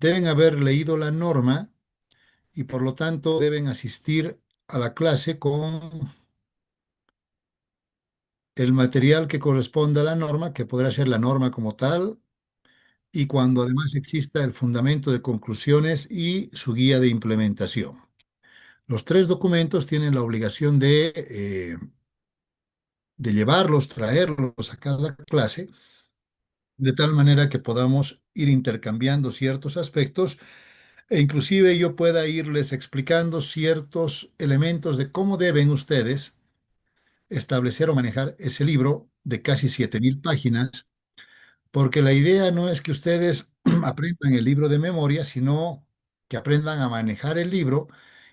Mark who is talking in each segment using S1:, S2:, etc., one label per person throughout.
S1: deben haber leído la norma y por lo tanto deben asistir a la clase con el material que corresponda a la norma, que podrá ser la norma como tal, y cuando además exista el fundamento de conclusiones y su guía de implementación. Los tres documentos tienen la obligación de llevarlos, traerlos a cada clase, de tal manera que podamos ir intercambiando ciertos aspectos e inclusive yo pueda irles explicando ciertos elementos de cómo deben ustedes establecer o manejar ese libro de casi 7.000 páginas, porque la idea no es que ustedes aprendan el libro de memoria, sino que aprendan a manejar el libro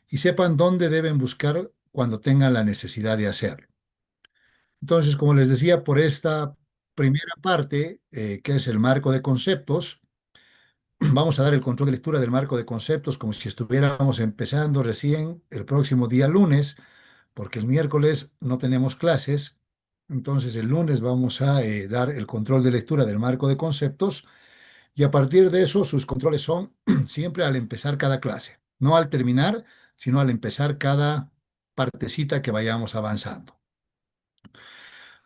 S1: y sepan dónde deben buscar cuando tengan la necesidad de hacerlo. Entonces, como les decía, por esta primera parte, que es el marco de conceptos, vamos a dar el control de lectura del marco de conceptos como si estuviéramos empezando recién el próximo día lunes, porque el miércoles no tenemos clases. Entonces, el lunes vamos a dar el control de lectura del marco de conceptos y a partir de eso sus controles son siempre al empezar cada clase, no al terminar, sino al empezar cada partecita que vayamos avanzando.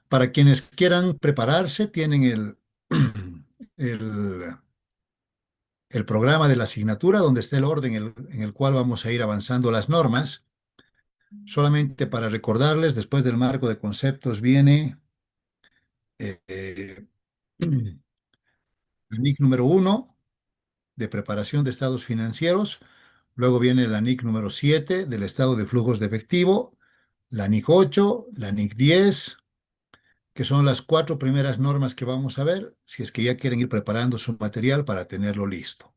S1: Para quienes quieran prepararse, tienen el, el programa de la asignatura donde está el orden en el cual vamos a ir avanzando las normas. Solamente para recordarles, después del marco de conceptos viene eh, eh, la NIC número uno de preparación de estados financieros, luego viene la NIC número 7 del estado de flujos de efectivo, la NIC 8, la NIC 10, que son las cuatro primeras normas que vamos a ver, si es que ya quieren ir preparando su material para tenerlo listo.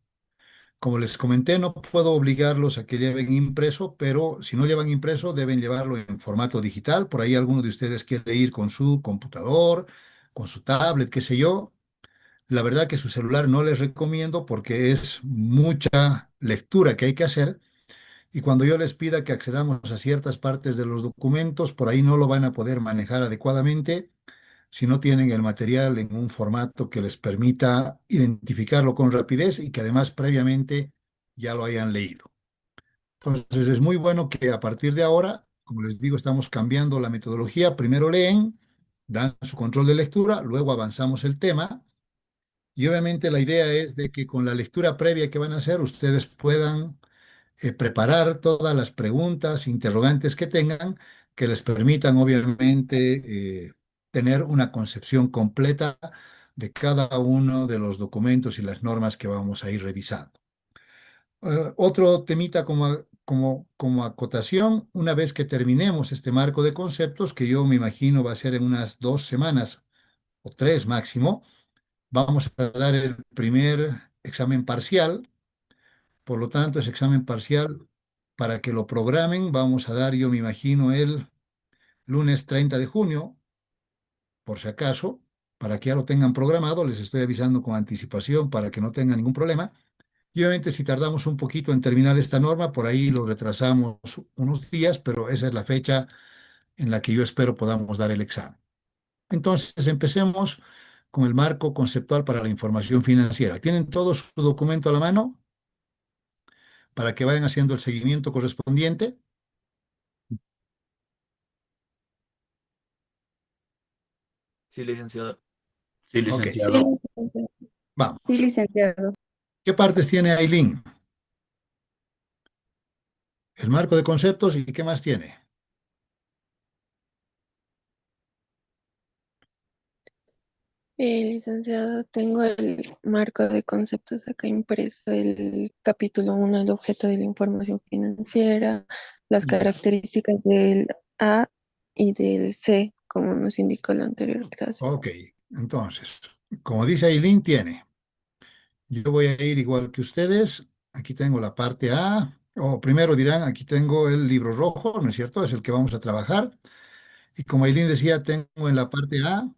S1: Como les comenté, no puedo obligarlos a que lleven impreso, pero si no llevan impreso, deben llevarlo en formato digital. Por ahí alguno de ustedes quiere ir con su computador, con su tablet, qué sé yo. La verdad que su celular no les recomiendo porque es mucha lectura que hay que hacer. Y cuando yo les pida que accedamos a ciertas partes de los documentos, por ahí no lo van a poder manejar adecuadamente si no tienen el material en un formato que les permita identificarlo con rapidez y que además previamente ya lo hayan leído. Entonces es muy bueno que a partir de ahora, como les digo, estamos cambiando la metodología. Primero leen, dan su control de lectura, luego avanzamos el tema y obviamente la idea es de que con la lectura previa que van a hacer ustedes puedan preparar todas las preguntas, interrogantes que tengan, que les permitan, obviamente, tener una concepción completa de cada uno de los documentos y las normas que vamos a ir revisando. Otro temita como acotación, una vez que terminemos este marco de conceptos, que yo me imagino va a ser en unas 2 semanas o 3 máximo, vamos a dar el primer examen parcial. Por lo tanto, ese examen parcial, para que lo programen, vamos a dar, yo me imagino, el lunes 30 de junio, por si acaso, para que ya lo tengan programado. Les estoy avisando con anticipación para que no tengan ningún problema. Y obviamente, si tardamos un poquito en terminar esta norma, por ahí lo retrasamos unos días, pero esa es la fecha en la que yo espero podamos dar el examen. Entonces, empecemos con el marco conceptual para la información financiera. ¿Tienen todo su documento a la mano para que vayan haciendo el seguimiento correspondiente?
S2: Sí, licenciado. Sí,
S1: Ok,
S3: Sí,
S2: licenciado.
S3: licenciado. Sí,
S1: vamos.
S3: licenciado.
S1: ¿Qué partes tiene Aileen? El marco de conceptos y qué más tiene.
S3: Licenciado, tengo el marco de conceptos acá impreso, el capítulo 1, el objeto de la información financiera, las
S1: Ya.
S3: características del A y del C, como nos indicó la anterior clase.
S1: Ok, entonces, como dice Aileen, tiene. Yo voy a ir igual que ustedes. Aquí tengo la parte A. O primero dirán, aquí tengo el libro rojo, ¿no es cierto? Es el que vamos a trabajar. Y como Aileen decía, tengo en la parte A,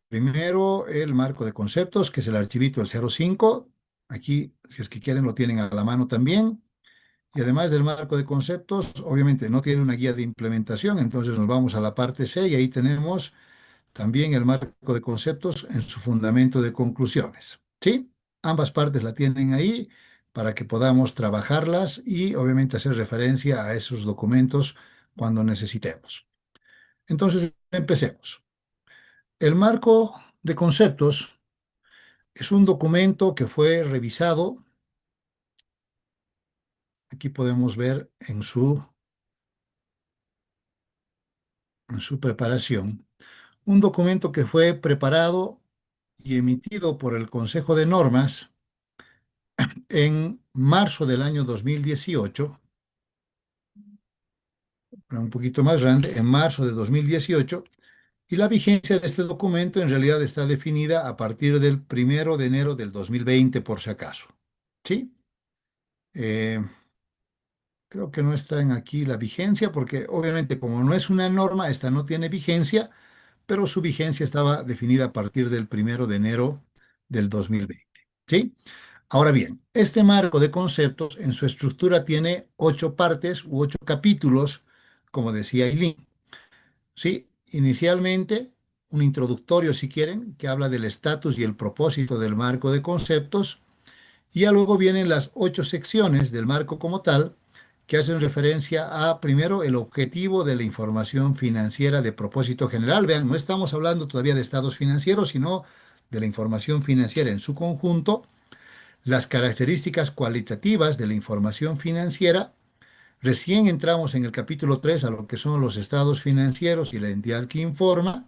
S1: primero el marco de conceptos, que es el archivito del 05. Aquí, si es que quieren, lo tienen a la mano también. Y además del marco de conceptos, obviamente no tiene una guía de implementación, entonces nos vamos a la parte C y ahí tenemos también el marco de conceptos en su fundamento de conclusiones. ¿Sí? Ambas partes la tienen ahí para que podamos trabajarlas y obviamente hacer referencia a esos documentos cuando necesitemos. Entonces, empecemos. El marco de conceptos es un documento que fue revisado. Aquí podemos ver en su preparación. Un documento que fue preparado y emitido por el Consejo de Normas en marzo del año 2018, un poquito más grande, en marzo de 2018, y la vigencia de este documento en realidad está definida a partir del 1 de enero del 2020, por si acaso. ¿Sí? Eh, Creo que no está en aquí la vigencia, porque obviamente como no es una norma, esta no tiene vigencia, pero su vigencia estaba definida a partir del 1 de enero del 2020. ¿Sí? Ahora bien, este marco de conceptos en su estructura tiene 8 partes u 8 capítulos, como decía Eileen. Sí, inicialmente un introductorio, si quieren, que habla del estatus y el propósito del marco de conceptos, y ya luego vienen las 8 secciones del marco como tal, que hacen referencia a, primero, el objetivo de la información financiera de propósito general. Vean, no estamos hablando todavía de estados financieros, sino de la información financiera en su conjunto, las características cualitativas de la información financiera. Recién entramos en el capítulo 3 a lo que son los estados financieros y la entidad que informa.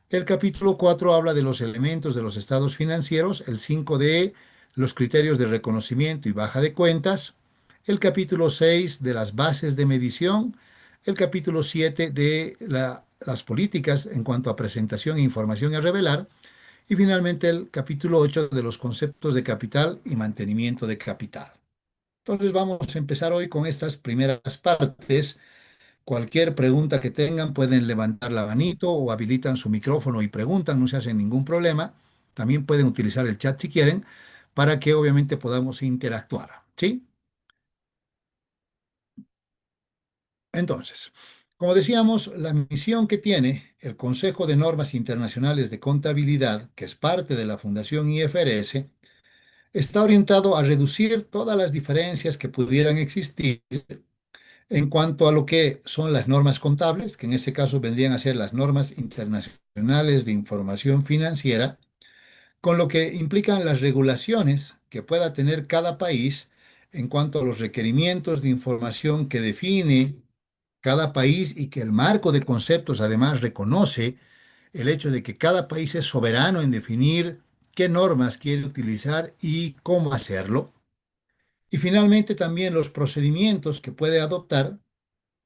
S1: El capítulo 4 habla de los elementos de los estados financieros, el 5 de los criterios de reconocimiento y baja de cuentas, el capítulo 6 de las bases de medición, el capítulo 7 de las políticas en cuanto a presentación e información a revelar, y finalmente el capítulo 8 de los conceptos de capital y mantenimiento de capital. Entonces vamos a empezar hoy con estas primeras partes. Cualquier pregunta que tengan pueden levantar la manito o habilitan su micrófono y preguntan, no se hacen ningún problema. También pueden utilizar el chat si quieren para que obviamente podamos interactuar. ¿Sí? Entonces, como decíamos, la misión que tiene el Consejo de Normas Internacionales de Contabilidad, que es parte de la Fundación IFRS, está orientado a reducir todas las diferencias que pudieran existir en cuanto a lo que son las normas contables, que en este caso vendrían a ser las normas internacionales de información financiera, con lo que implican las regulaciones que pueda tener cada país en cuanto a los requerimientos de información que define cada país y que el marco de conceptos además reconoce el hecho de que cada país es soberano en definir qué normas quiere utilizar y cómo hacerlo. Y finalmente también los procedimientos que puede adoptar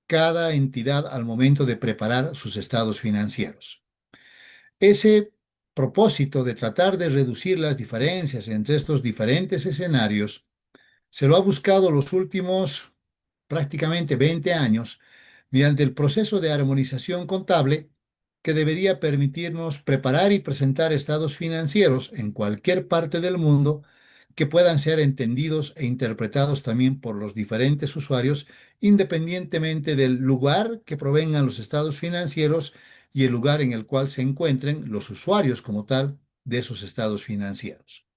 S1: cada entidad al momento de preparar sus estados financieros. Ese propósito de tratar de reducir las diferencias entre estos diferentes escenarios se lo ha buscado los últimos prácticamente 20 años mediante el proceso de armonización contable que debería permitirnos preparar y presentar estados financieros en cualquier parte del mundo que puedan ser entendidos e interpretados también por los diferentes usuarios, independientemente del lugar que provengan los estados financieros y el lugar en el cual se encuentren los usuarios como tal de esos estados financieros.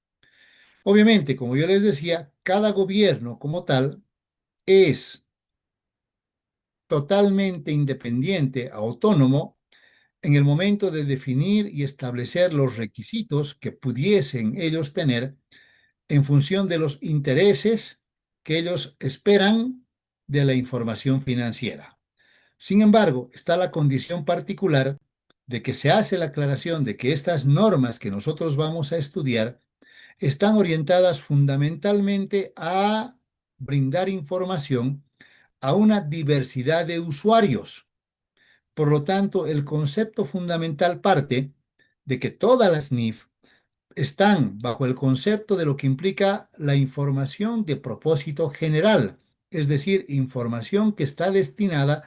S1: Obviamente, como yo les decía, cada gobierno como tal es totalmente independiente, autónomo, en el momento de definir y establecer los requisitos que pudiesen ellos tener en función de los intereses que ellos esperan de la información financiera. Sin embargo, está la condición particular de que se hace la aclaración de que estas normas que nosotros vamos a estudiar están orientadas fundamentalmente a brindar información a una diversidad de usuarios. Por lo tanto, el concepto fundamental parte de que todas las NIF están bajo el concepto de lo que implica la información de propósito general, es decir, información que está destinada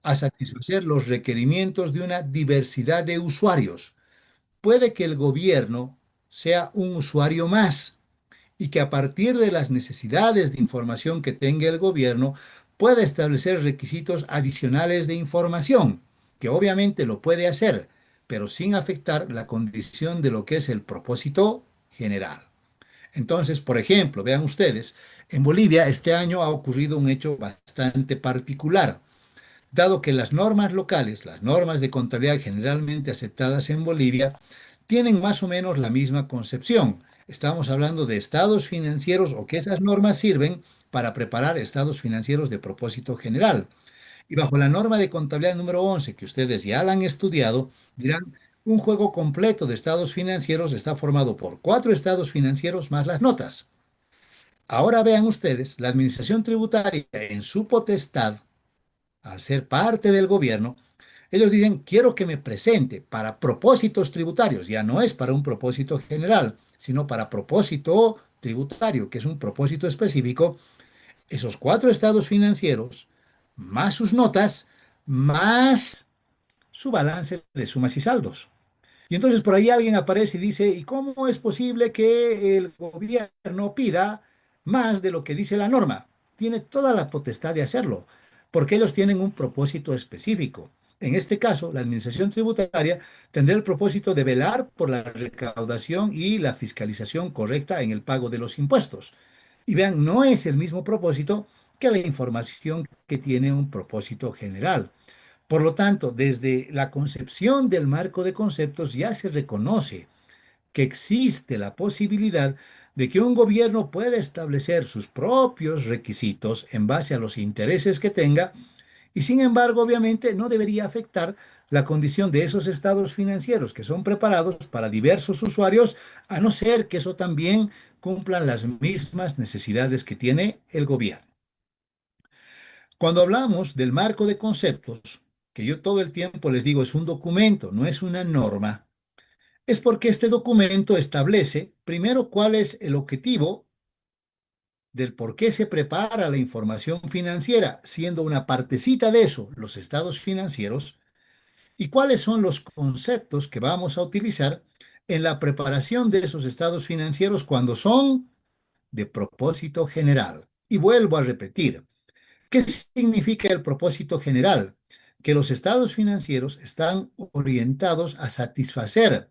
S1: a satisfacer los requerimientos de una diversidad de usuarios. Puede que el gobierno sea un usuario más y que a partir de las necesidades de información que tenga el gobierno pueda establecer requisitos adicionales de información, que obviamente lo puede hacer, pero sin afectar la condición de lo que es el propósito general. Entonces, por ejemplo, vean ustedes, en Bolivia este año ha ocurrido un hecho bastante particular. Dado que las normas locales, las normas de contabilidad generalmente aceptadas en Bolivia, tienen más o menos la misma concepción. Estamos hablando de estados financieros o que esas normas sirven para preparar estados financieros de propósito general. Y bajo la norma de contabilidad número 11, que ustedes ya la han estudiado, dirán, un juego completo de estados financieros está formado por cuatro estados financieros más las notas. Ahora vean ustedes, la administración tributaria en su potestad, al ser parte del gobierno, ellos dicen, quiero que me presente para propósitos tributarios, ya no es para un propósito general, sino para propósito tributario, que es un propósito específico, esos cuatro estados financieros, más sus notas, más su balance de sumas y saldos. Y entonces por ahí alguien aparece y dice, ¿y cómo es posible que el gobierno pida más de lo que dice la norma? Tiene toda la potestad de hacerlo, porque ellos tienen un propósito específico. En este caso, la Administración Tributaria tendrá el propósito de velar por la recaudación y la fiscalización correcta en el pago de los impuestos. Y vean, no es el mismo propósito que la información que tiene un propósito general. Por lo tanto, desde la concepción del marco de conceptos ya se reconoce que existe la posibilidad de que un gobierno pueda establecer sus propios requisitos en base a los intereses que tenga y sin embargo, obviamente, no debería afectar la condición de esos estados financieros que son preparados para diversos usuarios, a no ser que eso también cumplan las mismas necesidades que tiene el gobierno. Cuando hablamos del marco de conceptos, que yo todo el tiempo les digo es un documento, no es una norma, es porque este documento establece primero cuál es el objetivo del por qué se prepara la información financiera, siendo una partecita de eso los estados financieros, y cuáles son los conceptos que vamos a utilizar en la preparación de esos estados financieros cuando son de propósito general. Y vuelvo a repetir, ¿qué significa el propósito general? Que los estados financieros están orientados a satisfacer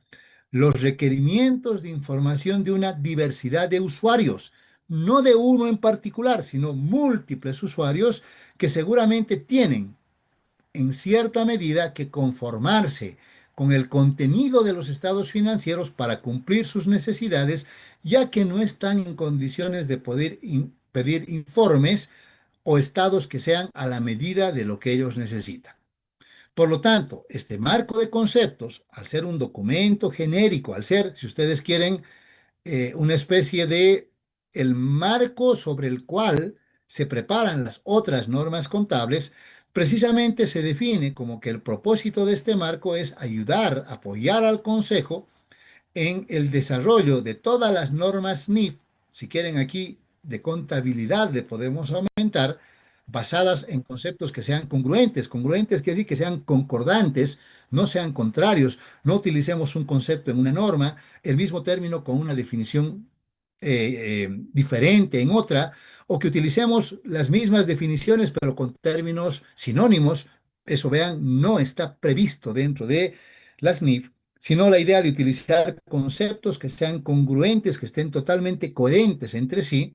S1: los requerimientos de información de una diversidad de usuarios, no de uno en particular, sino múltiples usuarios que seguramente tienen en cierta medida que conformarse con el contenido de los estados financieros para cumplir sus necesidades, ya que no están en condiciones de poder pedir informes o estados que sean a la medida de lo que ellos necesitan. Por lo tanto, este marco de conceptos, al ser un documento genérico, al ser, si ustedes quieren, una especie de el marco sobre el cual se preparan las otras normas contables, precisamente se define como que el propósito de este marco es ayudar, apoyar al Consejo en el desarrollo de todas las normas NIF, si quieren aquí de contabilidad le podemos aumentar, basadas en conceptos que sean congruentes. Congruentes quiere decir que sean concordantes, no sean contrarios. No utilicemos un concepto en una norma, el mismo término con una definición diferente en otra, o que utilicemos las mismas definiciones pero con términos sinónimos. Eso, vean, no está previsto dentro de las NIF, sino la idea de utilizar conceptos que sean congruentes, que estén totalmente coherentes entre sí,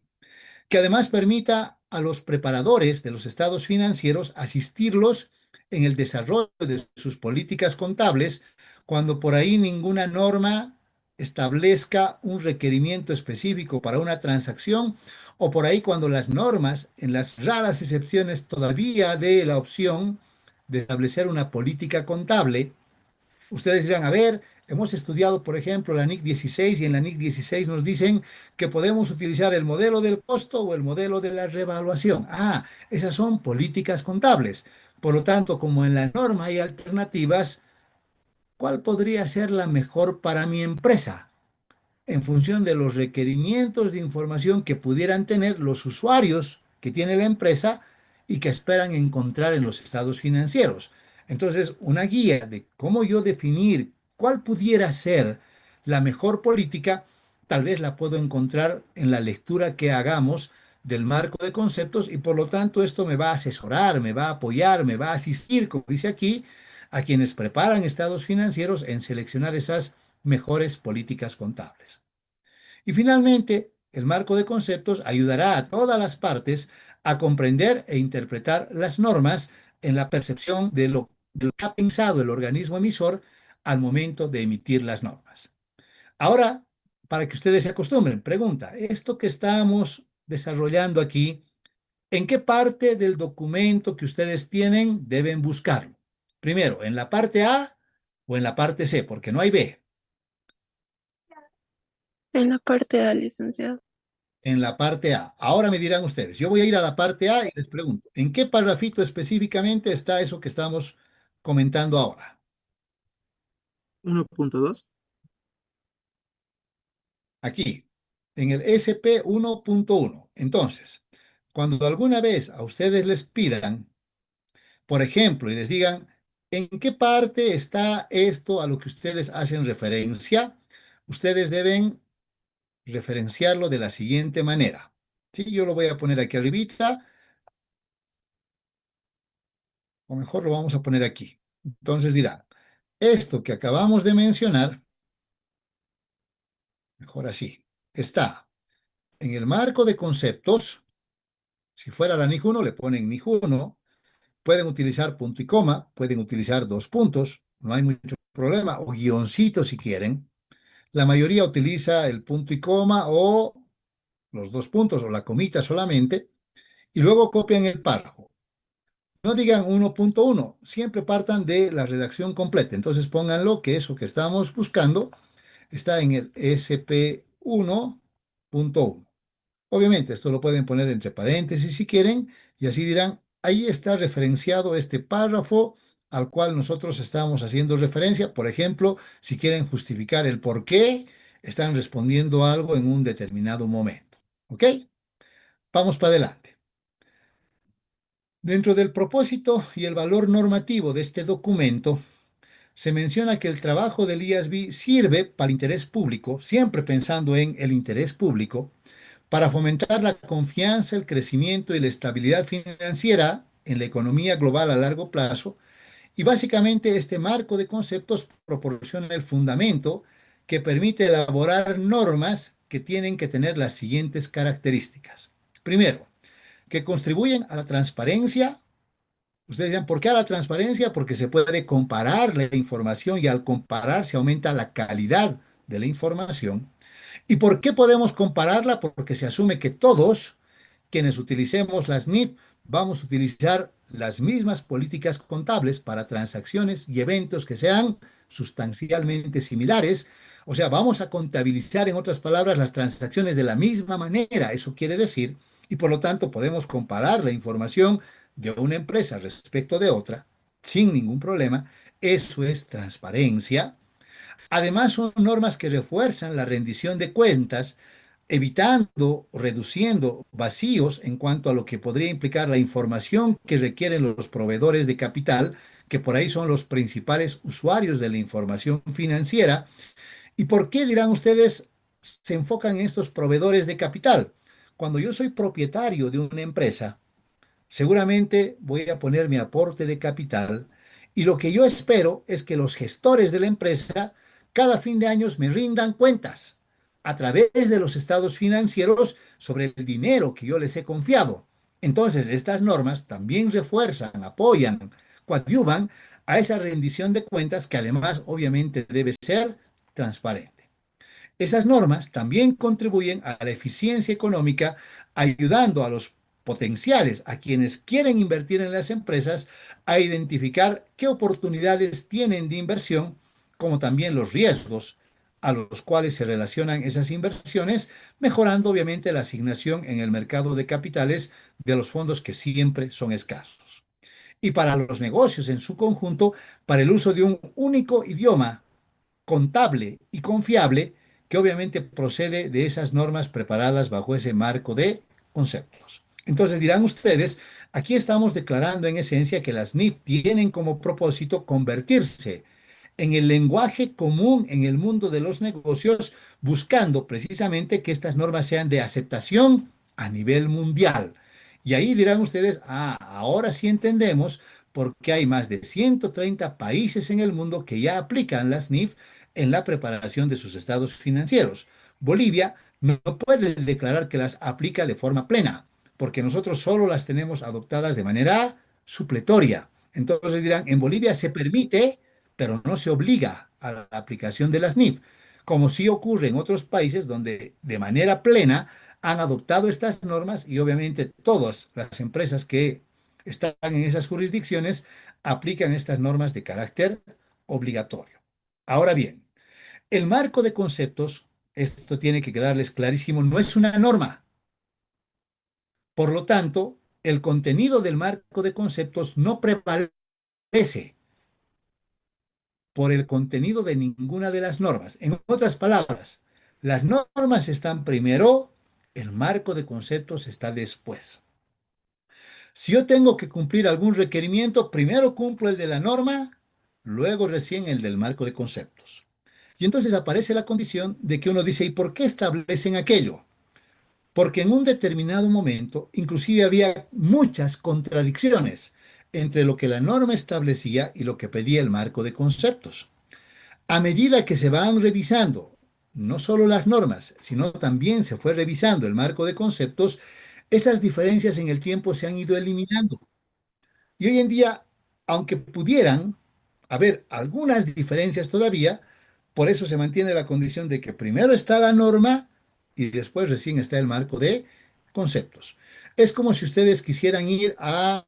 S1: que además permita a los preparadores de los estados financieros asistirlos en el desarrollo de sus políticas contables cuando por ahí ninguna norma establezca un requerimiento específico para una transacción o por ahí cuando las normas, en las raras excepciones todavía de la opción de establecer una política contable. Ustedes dirán, a ver, hemos estudiado, por ejemplo, la NIC 16 y en la NIC 16 nos dicen que podemos utilizar el modelo del costo o el modelo de la revaluación. Ah, esas son políticas contables. Por lo tanto, como en la norma hay alternativas, ¿cuál podría ser la mejor para mi empresa? En función de los requerimientos de información que pudieran tener los usuarios que tiene la empresa y que esperan encontrar en los estados financieros. Entonces, una guía de cómo yo definir cuál pudiera ser la mejor política, tal vez la puedo encontrar en la lectura que hagamos del marco de conceptos y por lo tanto esto me va a asesorar, me va a apoyar, me va a asistir, como dice aquí, a quienes preparan estados financieros en seleccionar esas mejores políticas contables. Y finalmente, el marco de conceptos ayudará a todas las partes a comprender e interpretar las normas en la percepción de lo que ha pensado el organismo emisor al momento de emitir las normas. Ahora, para que ustedes se acostumbren, pregunta, esto que estamos desarrollando aquí, ¿en qué parte del documento que ustedes tienen deben buscarlo? Primero, ¿en la parte A o en la parte C? Porque no hay B.
S3: En la parte A, licenciado.
S1: En la parte A. Ahora me dirán ustedes, yo voy a ir a la parte A y les pregunto, ¿en qué parrafito específicamente está eso que estamos comentando ahora?
S2: 1.2.
S1: Aquí, en el SP 1.1. Entonces, cuando alguna vez a ustedes les pidan, por ejemplo, y les digan, ¿en qué parte está esto a lo que ustedes hacen referencia? Ustedes deben referenciarlo de la siguiente manera. Sí, yo lo voy a poner aquí arribita, o mejor lo vamos a poner aquí. Entonces dirán, esto que acabamos de mencionar, mejor así, está en el marco de conceptos. Si fuera la NIJ 1, le ponen NIJ 1. Pueden utilizar punto y coma, pueden utilizar dos puntos, no hay mucho problema, o guioncito si quieren. La mayoría utiliza el punto y coma o los dos puntos o la comita solamente, y luego copian el párrafo. No digan 1.1, siempre partan de la redacción completa. Entonces pónganlo que eso que estamos buscando está en el SP1.1. Obviamente, esto lo pueden poner entre paréntesis si quieren, y así dirán, ahí está referenciado este párrafo al cual nosotros estamos haciendo referencia. Por ejemplo, si quieren justificar el por qué están respondiendo algo en un determinado momento. ¿Ok? Vamos para adelante. Dentro del propósito y el valor normativo de este documento, se menciona que el trabajo del IASB sirve para el interés público, siempre pensando en el interés público, para fomentar la confianza, el crecimiento y la estabilidad financiera en la economía global a largo plazo. Y básicamente este marco de conceptos proporciona el fundamento que permite elaborar normas que tienen que tener las siguientes características. Primero, que contribuyen a la transparencia. Ustedes dirán, ¿por qué a la transparencia? Porque se puede comparar la información y al comparar se aumenta la calidad de la información. ¿Y por qué podemos compararla? Porque se asume que todos quienes utilicemos las NIF vamos a utilizar las mismas políticas contables para transacciones y eventos que sean sustancialmente similares. O sea, vamos a contabilizar, en otras palabras, las transacciones de la misma manera. Eso quiere decir, y por lo tanto podemos comparar la información de una empresa respecto de otra sin ningún problema. Eso es transparencia. Además, son normas que refuerzan la rendición de cuentas, evitando o reduciendo vacíos en cuanto a lo que podría implicar la información que requieren los proveedores de capital, que por ahí son los principales usuarios de la información financiera. ¿Y por qué, dirán ustedes, se enfocan en estos proveedores de capital? Cuando yo soy propietario de una empresa, seguramente voy a poner mi aporte de capital y lo que yo espero es que los gestores de la empresa cada fin de años me rindan cuentas a través de los estados financieros sobre el dinero que yo les he confiado. Entonces, estas normas también refuerzan, apoyan, coadyuvan a esa rendición de cuentas que además obviamente debe ser transparente. Esas normas también contribuyen a la eficiencia económica, ayudando a los potenciales, a quienes quieren invertir en las empresas, a identificar qué oportunidades tienen de inversión, como también los riesgos a los cuales se relacionan esas inversiones, mejorando obviamente la asignación en el mercado de capitales de los fondos que siempre son escasos. Y para los negocios en su conjunto, para el uso de un único idioma contable y confiable que obviamente procede de esas normas preparadas bajo ese marco de conceptos. Entonces dirán ustedes, aquí estamos declarando en esencia que las NIP tienen como propósito convertirse en el lenguaje común en el mundo de los negocios, buscando precisamente que estas normas sean de aceptación a nivel mundial. Y ahí dirán ustedes, ahora sí entendemos por qué hay más de 130 países en el mundo que ya aplican las NIF en la preparación de sus estados financieros. Bolivia no puede declarar que las aplica de forma plena, porque nosotros solo las tenemos adoptadas de manera supletoria. Entonces dirán, en Bolivia se permite, pero no se obliga a la aplicación de las NIF, como sí ocurre en otros países donde de manera plena han adoptado estas normas y obviamente todas las empresas que están en esas jurisdicciones aplican estas normas de carácter obligatorio. Ahora bien, el marco de conceptos, esto tiene que quedarles clarísimo, no es una norma. Por lo tanto, el contenido del marco de conceptos no prevalece por el contenido de ninguna de las normas. En otras palabras, las normas están primero, el marco de conceptos está después. Si yo tengo que cumplir algún requerimiento, primero cumplo el de la norma, luego recién el del marco de conceptos. Y entonces aparece la condición de que uno dice, ¿y por qué establecen aquello? Porque en un determinado momento, inclusive había muchas contradicciones entre lo que la norma establecía y lo que pedía el marco de conceptos. A medida que se van revisando no solo las normas, sino también se fue revisando el marco de conceptos, esas diferencias en el tiempo se han ido eliminando. Y hoy en día, aunque pudieran haber algunas diferencias todavía, por eso se mantiene la condición de que primero está la norma y después recién está el marco de conceptos. Es como si ustedes quisieran ir a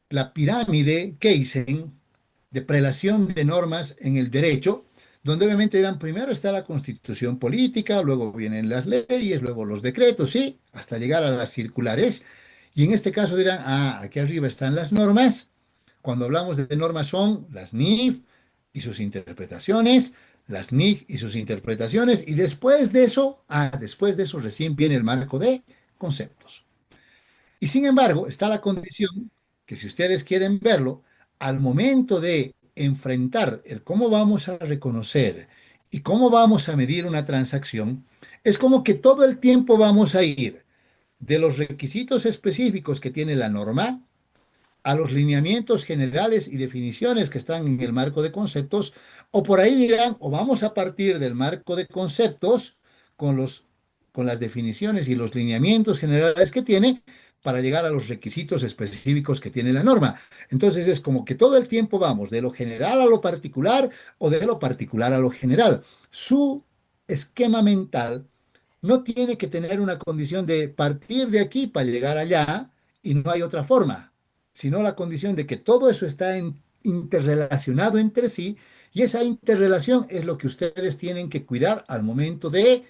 S1: la pirámide Keysen de prelación de normas en el derecho, donde obviamente dirán, primero está la constitución política, luego vienen las leyes, luego los decretos, sí, hasta llegar a las circulares. Y en este caso dirán, ah, aquí arriba están las normas. Cuando hablamos de normas son las NIF y sus interpretaciones, las NIC y sus interpretaciones, y después de eso, después de eso recién viene el marco de conceptos. Y sin embargo, está la condición que si ustedes quieren verlo, al momento de enfrentar el cómo vamos a reconocer y cómo vamos a medir una transacción, es como que todo el tiempo vamos a ir de los requisitos específicos que tiene la norma a los lineamientos generales y definiciones que están en el marco de conceptos, o por ahí dirán, o vamos a partir del marco de conceptos con con las definiciones y los lineamientos generales que tiene para llegar a los requisitos específicos que tiene la norma. Entonces es como que todo el tiempo vamos de lo general a lo particular o de lo particular a lo general. Su esquema mental no tiene que tener una condición de partir de aquí para llegar allá y no hay otra forma, sino la condición de que todo eso está interrelacionado entre sí y esa interrelación es lo que ustedes tienen que cuidar al momento de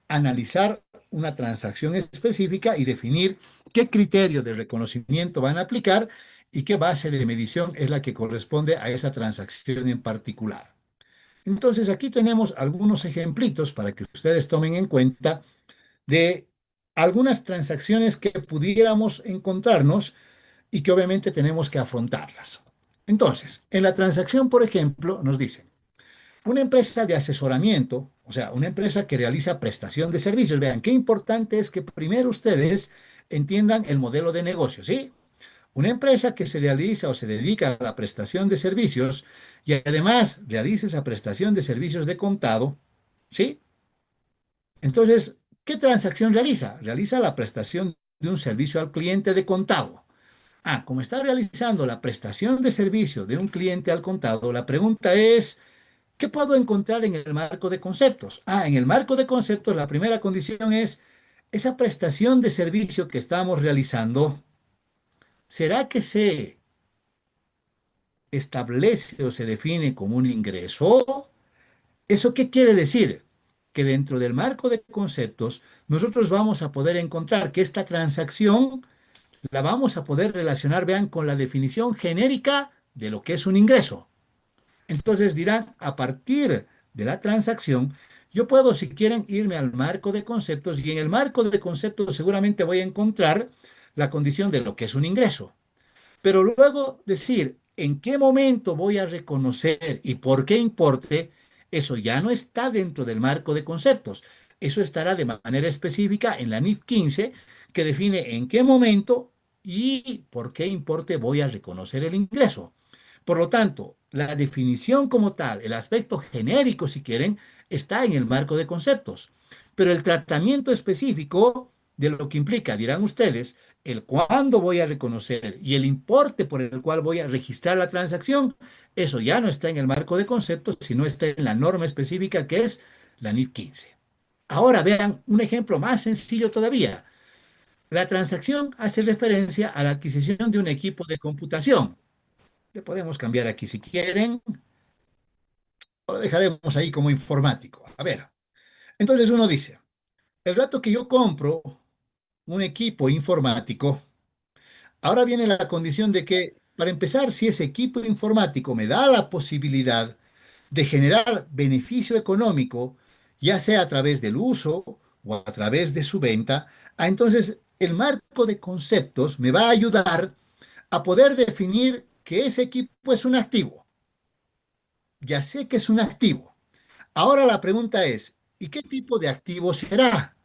S1: analizar una transacción específica y definir qué criterio de reconocimiento van a aplicar y qué base de medición es la que corresponde a esa transacción en particular. Entonces aquí tenemos algunos ejemplitos para que ustedes tomen en cuenta de algunas transacciones que pudiéramos encontrarnos y que obviamente tenemos que afrontarlas. Entonces, en la transacción, por ejemplo, nos dicen, una empresa de asesoramiento, o sea, una empresa que realiza prestación de servicios. Vean, qué importante es que primero ustedes entiendan el modelo de negocio, ¿sí? Una empresa que se realiza o se dedica a la prestación de servicios y además realiza esa prestación de servicios de contado, ¿sí? Entonces, ¿qué transacción realiza? Realiza la prestación de un servicio al cliente de contado. Ah, como está realizando la prestación de servicio de un cliente al contado, la pregunta es, ¿qué puedo encontrar en el marco de conceptos? Ah, en el marco de conceptos, la primera condición es, esa prestación de servicio que estamos realizando, ¿será que se establece o se define como un ingreso? ¿Eso qué quiere decir? Que dentro del marco de conceptos, nosotros vamos a poder encontrar que esta transacción la vamos a poder relacionar, vean, con la definición genérica de lo que es un ingreso. Entonces dirán, a partir de la transacción, yo puedo, si quieren, irme al marco de conceptos y en el marco de conceptos seguramente voy a encontrar la condición de lo que es un ingreso. Pero luego decir en qué momento voy a reconocer y por qué importe, eso ya no está dentro del marco de conceptos. Eso estará de manera específica en la NIF 15, que define en qué momento y por qué importe voy a reconocer el ingreso. Por lo tanto, la definición como tal, el aspecto genérico, si quieren, está en el marco de conceptos. pero el tratamiento específico de lo que implica, dirán ustedes, el cuándo voy a reconocer y el importe por el cual voy a registrar la transacción, eso ya no está en el marco de conceptos, sino está en la norma específica que es la NIF 15. Ahora vean un ejemplo más sencillo todavía. La transacción hace referencia a la adquisición de un equipo de computación. Le podemos cambiar aquí si quieren, o lo dejaremos ahí como informático. A ver, entonces uno dice, el rato que yo compro un equipo informático, ahora viene la condición de que, para empezar, si ese equipo informático me da la posibilidad de generar beneficio económico, ya sea a través del uso o a través de su venta, entonces el marco de conceptos me va a ayudar a poder definir que ese equipo es un activo. Ya sé que es un activo. Ahora la pregunta es, ¿y qué tipo de activo será?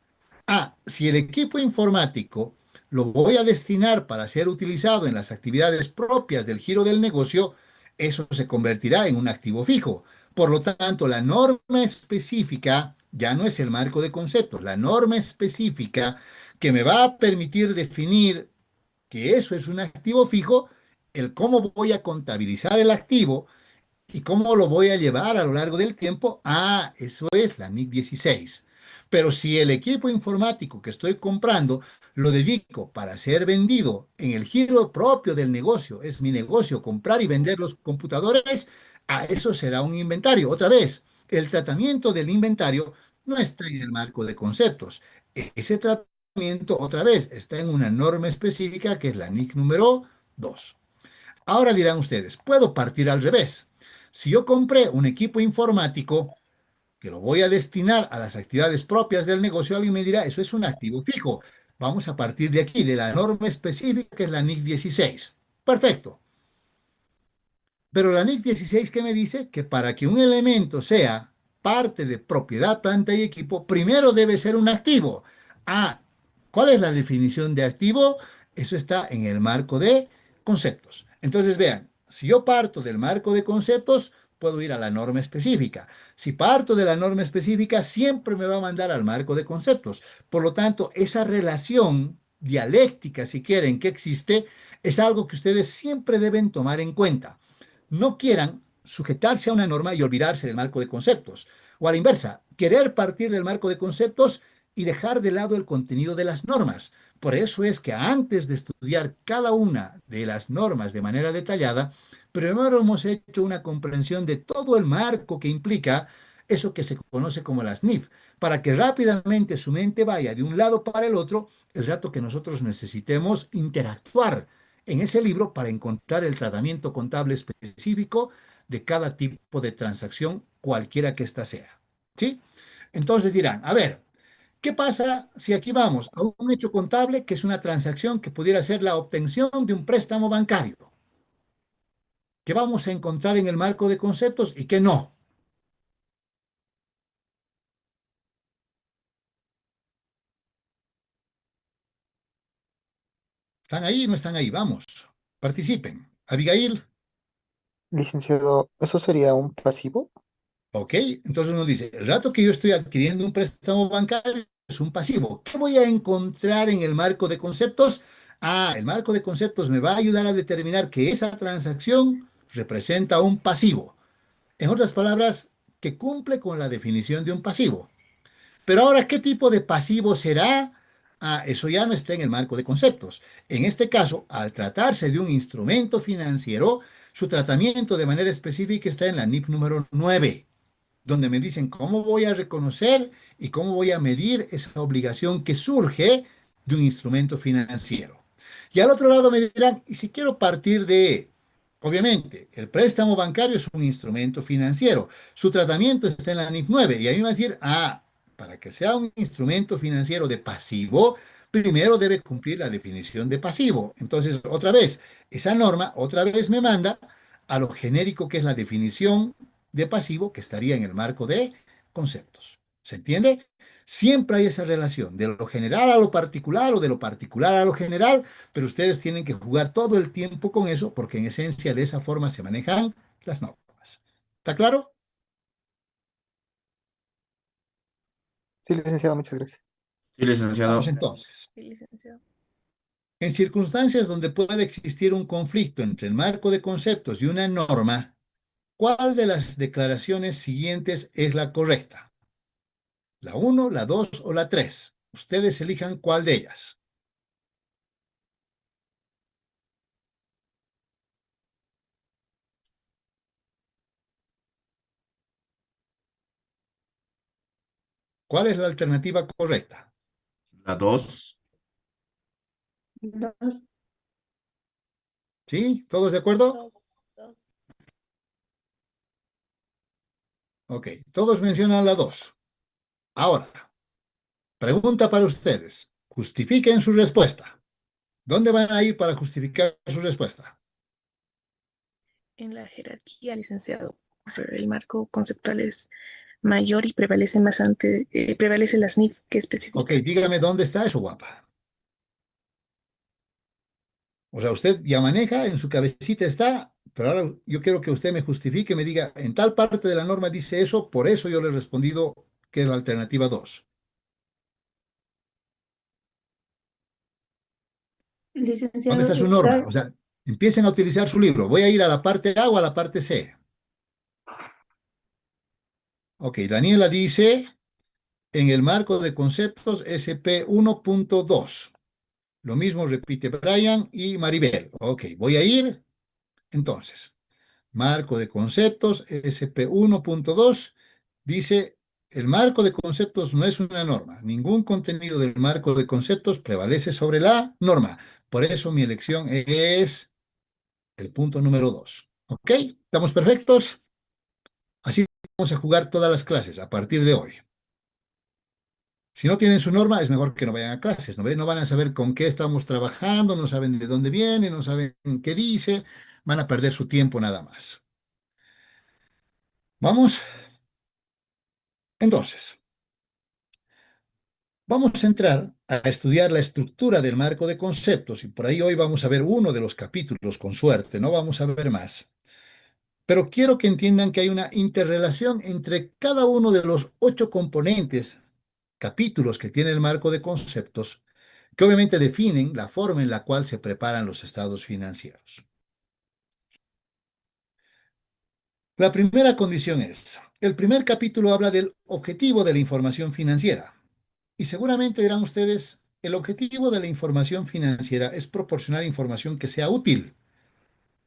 S1: Si el equipo informático lo voy a destinar para ser utilizado en las actividades propias del giro del negocio, eso se convertirá en un activo fijo. Por lo tanto, la norma específica ya no es el marco de conceptos, la norma específica que me va a permitir definir que eso es un activo fijo, el cómo voy a contabilizar el activo ¿y cómo lo voy a llevar a lo largo del tiempo? Eso es la NIC 16. Pero si el equipo informático que estoy comprando lo dedico para ser vendido en el giro propio del negocio, es mi negocio comprar y vender los computadores, eso será un inventario. Otra vez, el tratamiento del inventario no está en el marco de conceptos. Ese tratamiento, otra vez, está en una norma específica que es la NIC número 2. Ahora dirán ustedes, puedo partir al revés. Si yo compré un equipo informático que lo voy a destinar a las actividades propias del negocio, alguien me dirá, eso es un activo fijo. Vamos a partir de aquí, de la norma específica que es la NIC 16. Perfecto. Pero la NIC 16 que me dice que para que un elemento sea parte de propiedad, planta y equipo, primero debe ser un activo. Ah, ¿Cuál es la definición de activo? Eso está en el marco de conceptos. Entonces, vean, si yo parto del marco de conceptos, puedo ir a la norma específica. Si parto de la norma específica, siempre me va a mandar al marco de conceptos. Por lo tanto, esa relación dialéctica, si quieren, que existe, es algo que ustedes siempre deben tomar en cuenta. No quieran sujetarse a una norma y olvidarse del marco de conceptos. O a la inversa, querer partir del marco de conceptos y dejar de lado el contenido de las normas. Por eso es que antes de estudiar cada una de las normas de manera detallada, primero hemos hecho una comprensión de todo el marco que implica eso que se conoce como las NIF, para que rápidamente su mente vaya de un lado para el otro el rato que nosotros necesitemos interactuar en ese libro para encontrar el tratamiento contable específico de cada tipo de transacción, cualquiera que ésta sea. ¿Sí? Entonces dirán, a ver, ¿qué pasa si aquí vamos a un hecho contable que es una transacción que pudiera ser la obtención de un préstamo bancario? ¿Qué vamos a encontrar en el marco de conceptos y qué no? ¿Están ahí o no están ahí? Vamos, participen. Abigail.
S4: Licenciado, ¿eso sería un pasivo?
S1: Ok, entonces uno dice, el rato que yo estoy adquiriendo un préstamo bancario es un pasivo. ¿Qué voy a encontrar en el marco de conceptos? El marco de conceptos me va a ayudar a determinar que esa transacción representa un pasivo. En otras palabras, que cumple con la definición de un pasivo. Pero ahora, ¿qué tipo de pasivo será? Eso ya no está en el marco de conceptos. En este caso, al tratarse de un instrumento financiero, su tratamiento de manera específica está en la NIP número 9, donde me dicen cómo voy a reconocer y cómo voy a medir esa obligación que surge de un instrumento financiero. Y al otro lado me dirán, y si quiero partir de, obviamente, el préstamo bancario es un instrumento financiero, su tratamiento está en la NIF 9, y ahí me va a decir, para que sea un instrumento financiero de pasivo, primero debe cumplir la definición de pasivo. Entonces, otra vez, esa norma otra vez me manda a lo genérico que es la definición de pasivo que estaría en el marco de conceptos. ¿Se entiende? Siempre hay esa relación de lo general a lo particular o de lo particular a lo general, pero ustedes tienen que jugar todo el tiempo con eso porque en esencia de esa forma se manejan las normas. ¿Está claro?
S4: Sí, licenciado, muchas gracias.
S2: Sí,
S1: Vamos
S2: licenciado.
S1: entonces.
S3: Sí, licenciado.
S1: En circunstancias donde puede existir un conflicto entre el marco de conceptos y una norma, ¿cuál de las declaraciones siguientes es la correcta? ¿La uno, la 2 o la 3? Ustedes elijan cuál de ellas. ¿Cuál es la alternativa correcta?
S2: La 2.
S3: Dos,
S1: ¿Sí? ¿Todos de acuerdo?
S3: dos, dos.
S1: Ok, todos mencionan la 2. Ahora, pregunta para ustedes. Justifiquen su respuesta. ¿Dónde van a ir para justificar su respuesta?
S3: En la jerarquía, licenciado, el marco conceptual es mayor y prevalece más prevalece las NIF que
S1: Ok,
S3: especifica.
S1: dígame dónde está eso, guapa. O sea, usted ya maneja, en su cabecita está, pero ahora yo quiero que usted me justifique, me diga, en tal parte de la norma dice eso, por eso yo le he respondido que es la alternativa 2. ¿Dónde
S3: Licenciado,
S1: está su norma? O sea, empiecen a utilizar su libro. Voy a ir a la parte A o a la parte C. Ok, Daniela dice, en el marco de conceptos SP 1.2. Lo mismo repite Brian y Maribel. Ok, voy a ir entonces. Marco de conceptos, SP 1.2, dice, el marco de conceptos no es una norma. Ningún contenido del marco de conceptos prevalece sobre la norma. Por eso mi elección es el punto número 2. ¿Ok? ¿Estamos perfectos? Así vamos a jugar todas las clases a partir de hoy. Si no tienen su norma, es mejor que no vayan a clases. ¿No ven? No van a saber con qué estamos trabajando, no saben de dónde viene, no saben qué dice, van a perder su tiempo nada más. Vamos, entonces. Vamos a entrar a estudiar la estructura del marco de conceptos y por ahí hoy vamos a ver uno de los capítulos con suerte, no vamos a ver más. Pero quiero que entiendan que hay una interrelación entre cada uno de los 8 componentes, capítulos que tiene el marco de conceptos, que obviamente definen la forma en la cual se preparan los estados financieros. La primera condición es, el primer capítulo habla del objetivo de la información financiera. Y seguramente dirán ustedes, el objetivo de la información financiera es proporcionar información que sea útil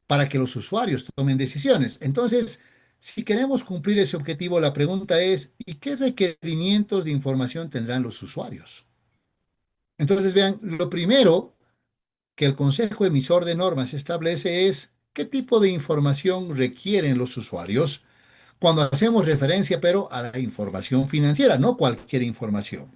S1: para que los usuarios tomen decisiones. Entonces, si queremos cumplir ese objetivo, la pregunta es, ¿y qué requerimientos de información tendrán los usuarios? Entonces, vean, lo primero que el Consejo Emisor de Normas establece es qué tipo de información requieren los usuarios cuando hacemos referencia, pero a la información financiera, no cualquier información.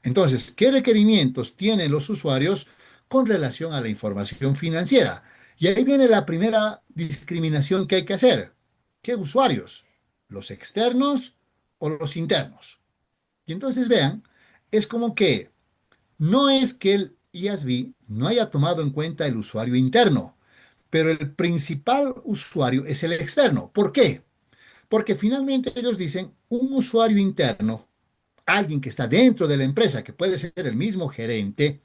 S1: Entonces, ¿qué requerimientos tienen los usuarios con relación a la información financiera? Y ahí viene la primera discriminación que hay que hacer. ¿Qué usuarios? ¿Los externos o los internos? Y entonces vean, es como que no es que el IASB no haya tomado en cuenta el usuario interno, pero el principal usuario es el externo. ¿Por qué? Porque finalmente ellos dicen un usuario interno, alguien que está dentro de la empresa, que puede ser el mismo gerente,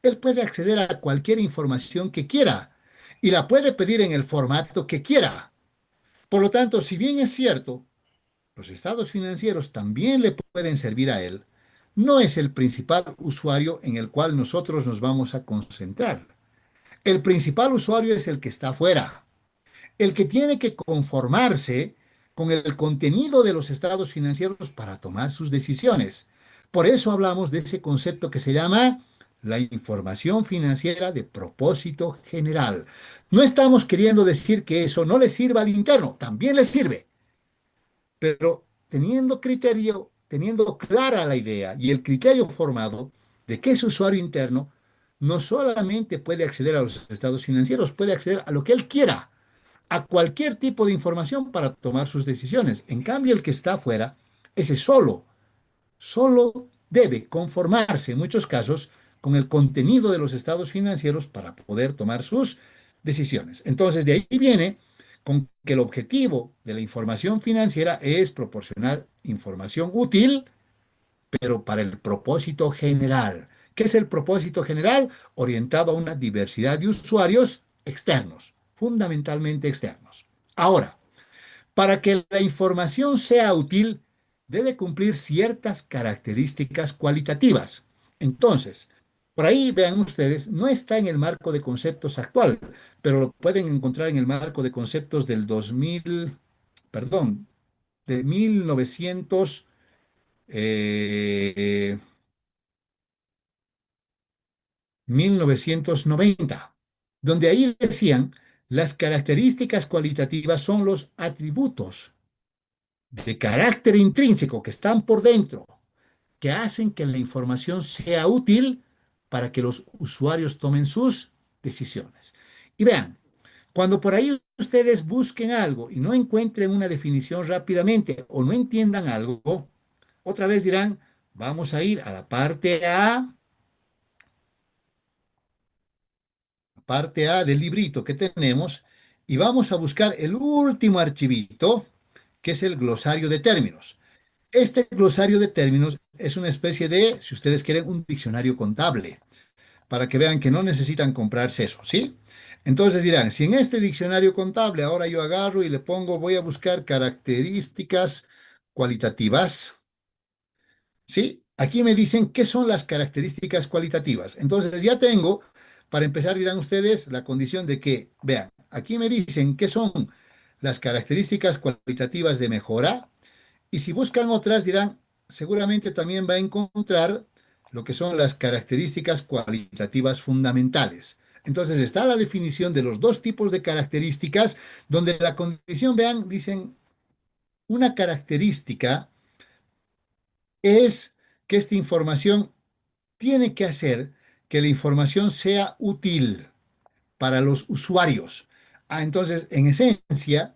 S1: él puede acceder a cualquier información que quiera y la puede pedir en el formato que quiera. Por lo tanto, si bien es cierto, los estados financieros también le pueden servir a él, no es el principal usuario en el cual nosotros nos vamos a concentrar. El principal usuario es el que está afuera, el que tiene que conformarse con el contenido de los estados financieros para tomar sus decisiones. Por eso hablamos de ese concepto que se llama la información financiera de propósito general. No estamos queriendo decir que eso no le sirva al interno, también le sirve, pero teniendo criterio, teniendo clara la idea y el criterio formado de que ese usuario interno no solamente puede acceder a los estados financieros, puede acceder a lo que él quiera, a cualquier tipo de información para tomar sus decisiones. En cambio, el que está afuera, ese solo debe conformarse en muchos casos con el contenido de los estados financieros para poder tomar sus decisiones. Entonces, de ahí viene con que el objetivo de la información financiera es proporcionar información útil, pero para el propósito general. ¿Qué es el propósito general? Orientado a una diversidad de usuarios externos, fundamentalmente externos. Ahora, para que la información sea útil, debe cumplir ciertas características cualitativas. Entonces, por ahí vean ustedes, no está en el marco de conceptos actual, pero lo pueden encontrar en el marco de conceptos del 2000, perdón, de 1990, donde ahí decían, las características cualitativas son los atributos de carácter intrínseco que están por dentro, que hacen que la información sea útil para que los usuarios tomen sus decisiones. Y vean, cuando por ahí ustedes busquen algo y no encuentren una definición rápidamente o no entiendan algo, otra vez dirán, vamos a ir a la parte A del librito que tenemos y vamos a buscar el último archivito, que es el glosario de términos. Este glosario de términos es una especie de, si ustedes quieren, un diccionario contable, para que vean que no necesitan comprarse eso, ¿sí? Entonces dirán, si en este diccionario contable ahora yo agarro y le pongo, voy a buscar características cualitativas, ¿sí? Aquí me dicen qué son las características cualitativas. Entonces ya tengo, para empezar, dirán ustedes, la condición de que, vean, aquí me dicen qué son las características cualitativas de mejora, y si buscan otras, dirán, seguramente también va a encontrar lo que son las características cualitativas fundamentales. Entonces está la definición de los dos tipos de características, donde la condición, vean, dicen, una característica es que esta información tiene que hacer que la información sea útil para los usuarios. Entonces, en esencia,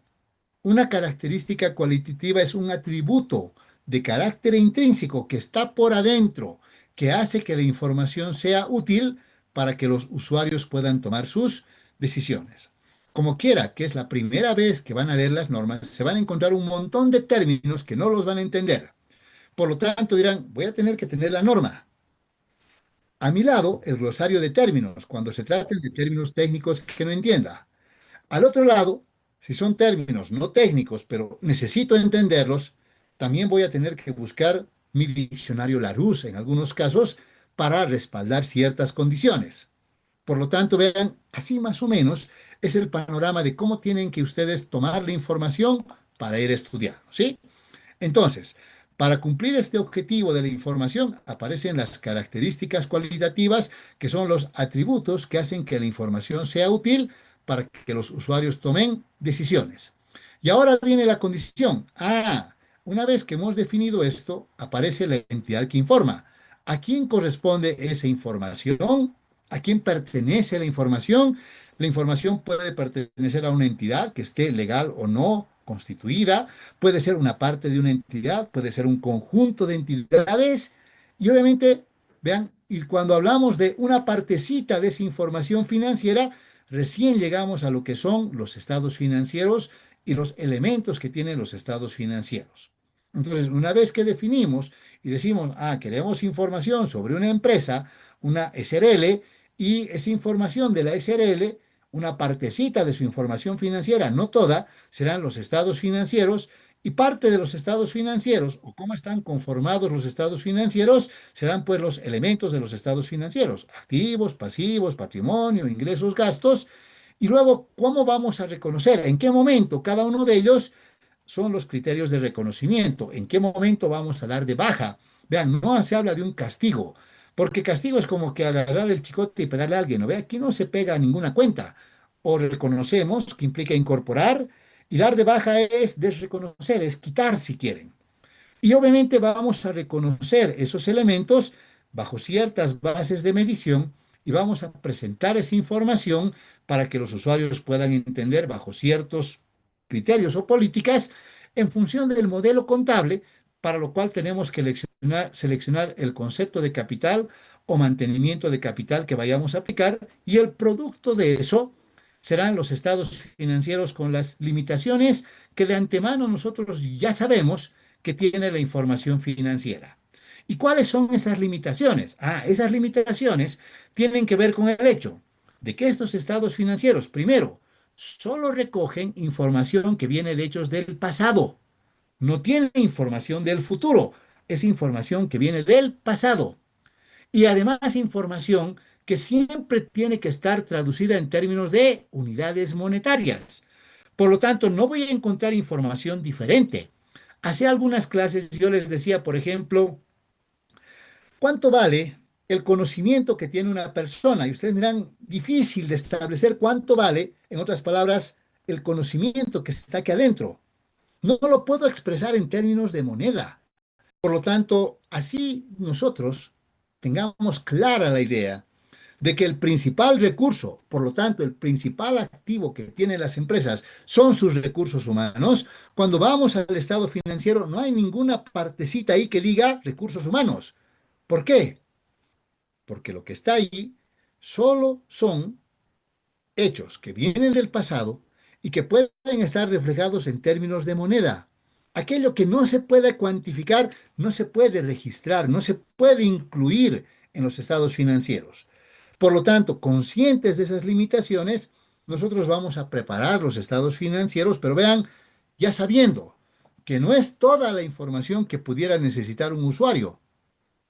S1: una característica cualitativa es un atributo de carácter intrínseco que está por adentro, que hace que la información sea útil para que los usuarios puedan tomar sus decisiones. Como quiera, que es la primera vez que van a leer las normas, se van a encontrar un montón de términos que no los van a entender. Por lo tanto, dirán, voy a tener que tener la norma. A mi lado, el glosario de términos, cuando se traten de términos técnicos que no entienda. Al otro lado, si son términos no técnicos, pero necesito entenderlos, también voy a tener que buscar mi diccionario Larousse en algunos casos para respaldar ciertas condiciones. Por lo tanto, vean, así más o menos es el panorama de cómo tienen que ustedes tomar la información para ir estudiando, ¿sí? Entonces, para cumplir este objetivo de la información, aparecen las características cualitativas, que son los atributos que hacen que la información sea útil para que los usuarios tomen decisiones. Y ahora viene la condición. Una vez que hemos definido esto, aparece la entidad que informa. ¿A quién corresponde esa información? ¿A quién pertenece la información? La información puede pertenecer a una entidad que esté legal o no constituida, puede ser una parte de una entidad, puede ser un conjunto de entidades y obviamente, vean, y cuando hablamos de una partecita de esa información financiera, recién llegamos a lo que son los estados financieros y los elementos que tienen los estados financieros. Entonces, una vez que definimos y decimos, queremos información sobre una empresa, una SRL, y esa información de la SRL, una partecita de su información financiera, no toda, serán los estados financieros, y parte de los estados financieros, o cómo están conformados los estados financieros, serán pues los elementos de los estados financieros: activos, pasivos, patrimonio, ingresos, gastos. Y luego, ¿cómo vamos a reconocer en qué momento cada uno de ellos son los criterios de reconocimiento? ¿En qué momento vamos a dar de baja? Vean, no se habla de un castigo, porque castigo es como que agarrar el chicote y pegarle a alguien. ¿No ve? Aquí no se pega a ninguna cuenta. O reconocemos, que implica incorporar, y dar de baja es desreconocer, es quitar si quieren. Y obviamente vamos a reconocer esos elementos bajo ciertas bases de medición y vamos a presentar esa información para que los usuarios puedan entender bajo ciertos criterios o políticas en función del modelo contable, para lo cual tenemos que seleccionar el concepto de capital o mantenimiento de capital que vayamos a aplicar, y el producto de eso serán los estados financieros con las limitaciones que de antemano nosotros ya sabemos que tiene la información financiera. ¿Y cuáles son esas limitaciones? Esas limitaciones tienen que ver con el hecho de que estos estados financieros, primero, solo recogen información que viene de hechos del pasado. No tienen información del futuro. Es información que viene del pasado. Y además información que siempre tiene que estar traducida en términos de unidades monetarias. Por lo tanto, no voy a encontrar información diferente. Hace algunas clases yo les decía, por ejemplo, ¿cuánto vale el conocimiento que tiene una persona? Y ustedes dirán, difícil de establecer cuánto vale, en otras palabras, el conocimiento que está aquí adentro. No lo puedo expresar en términos de moneda. Por lo tanto, así nosotros tengamos clara la idea de que el principal recurso, por lo tanto, el principal activo que tienen las empresas son sus recursos humanos. Cuando vamos al estado financiero, no hay ninguna partecita ahí que diga recursos humanos. ¿Por qué? Porque lo que está ahí solo son hechos que vienen del pasado y que pueden estar reflejados en términos de moneda. Aquello que no se puede cuantificar, no se puede registrar, no se puede incluir en los estados financieros. Por lo tanto, conscientes de esas limitaciones, nosotros vamos a preparar los estados financieros, pero vean, ya sabiendo que no es toda la información que pudiera necesitar un usuario,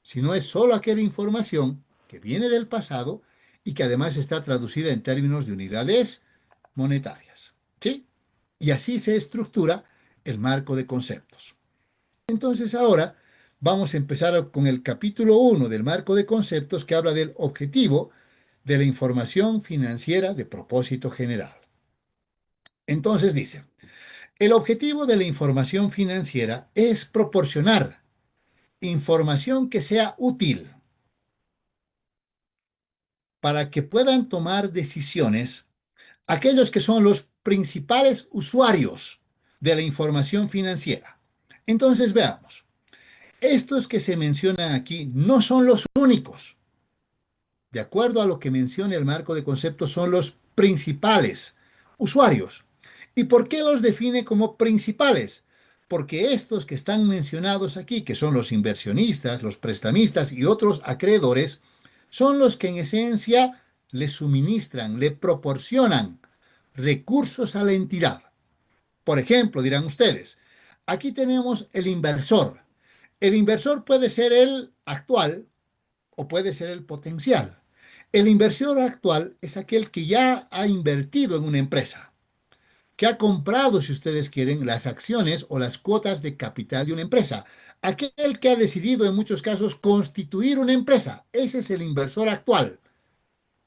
S1: sino es solo aquella información que viene del pasado y que además está traducida en términos de unidades monetarias. ¿Sí? Y así se estructura el marco de conceptos. Entonces ahora vamos a empezar con el capítulo 1 del marco de conceptos que habla del objetivo de la información financiera de propósito general. Entonces dice, el objetivo de la información financiera es proporcionar información que sea útil para que puedan tomar decisiones aquellos que son los principales usuarios de la información financiera. Entonces veamos, estos que se mencionan aquí no son los únicos. De acuerdo a lo que menciona el marco de conceptos, son los principales usuarios. ¿Y por qué los define como principales? Porque estos que están mencionados aquí, que son los inversionistas, los prestamistas y otros acreedores, son los que en esencia le suministran, le proporcionan recursos a la entidad. Por ejemplo, dirán ustedes, aquí tenemos el inversor. El inversor puede ser el actual o puede ser el potencial. El inversor actual es aquel que ya ha invertido en una empresa, que ha comprado, si ustedes quieren, las acciones o las cuotas de capital de una empresa. Aquel que ha decidido en muchos casos constituir una empresa. Ese es el inversor actual.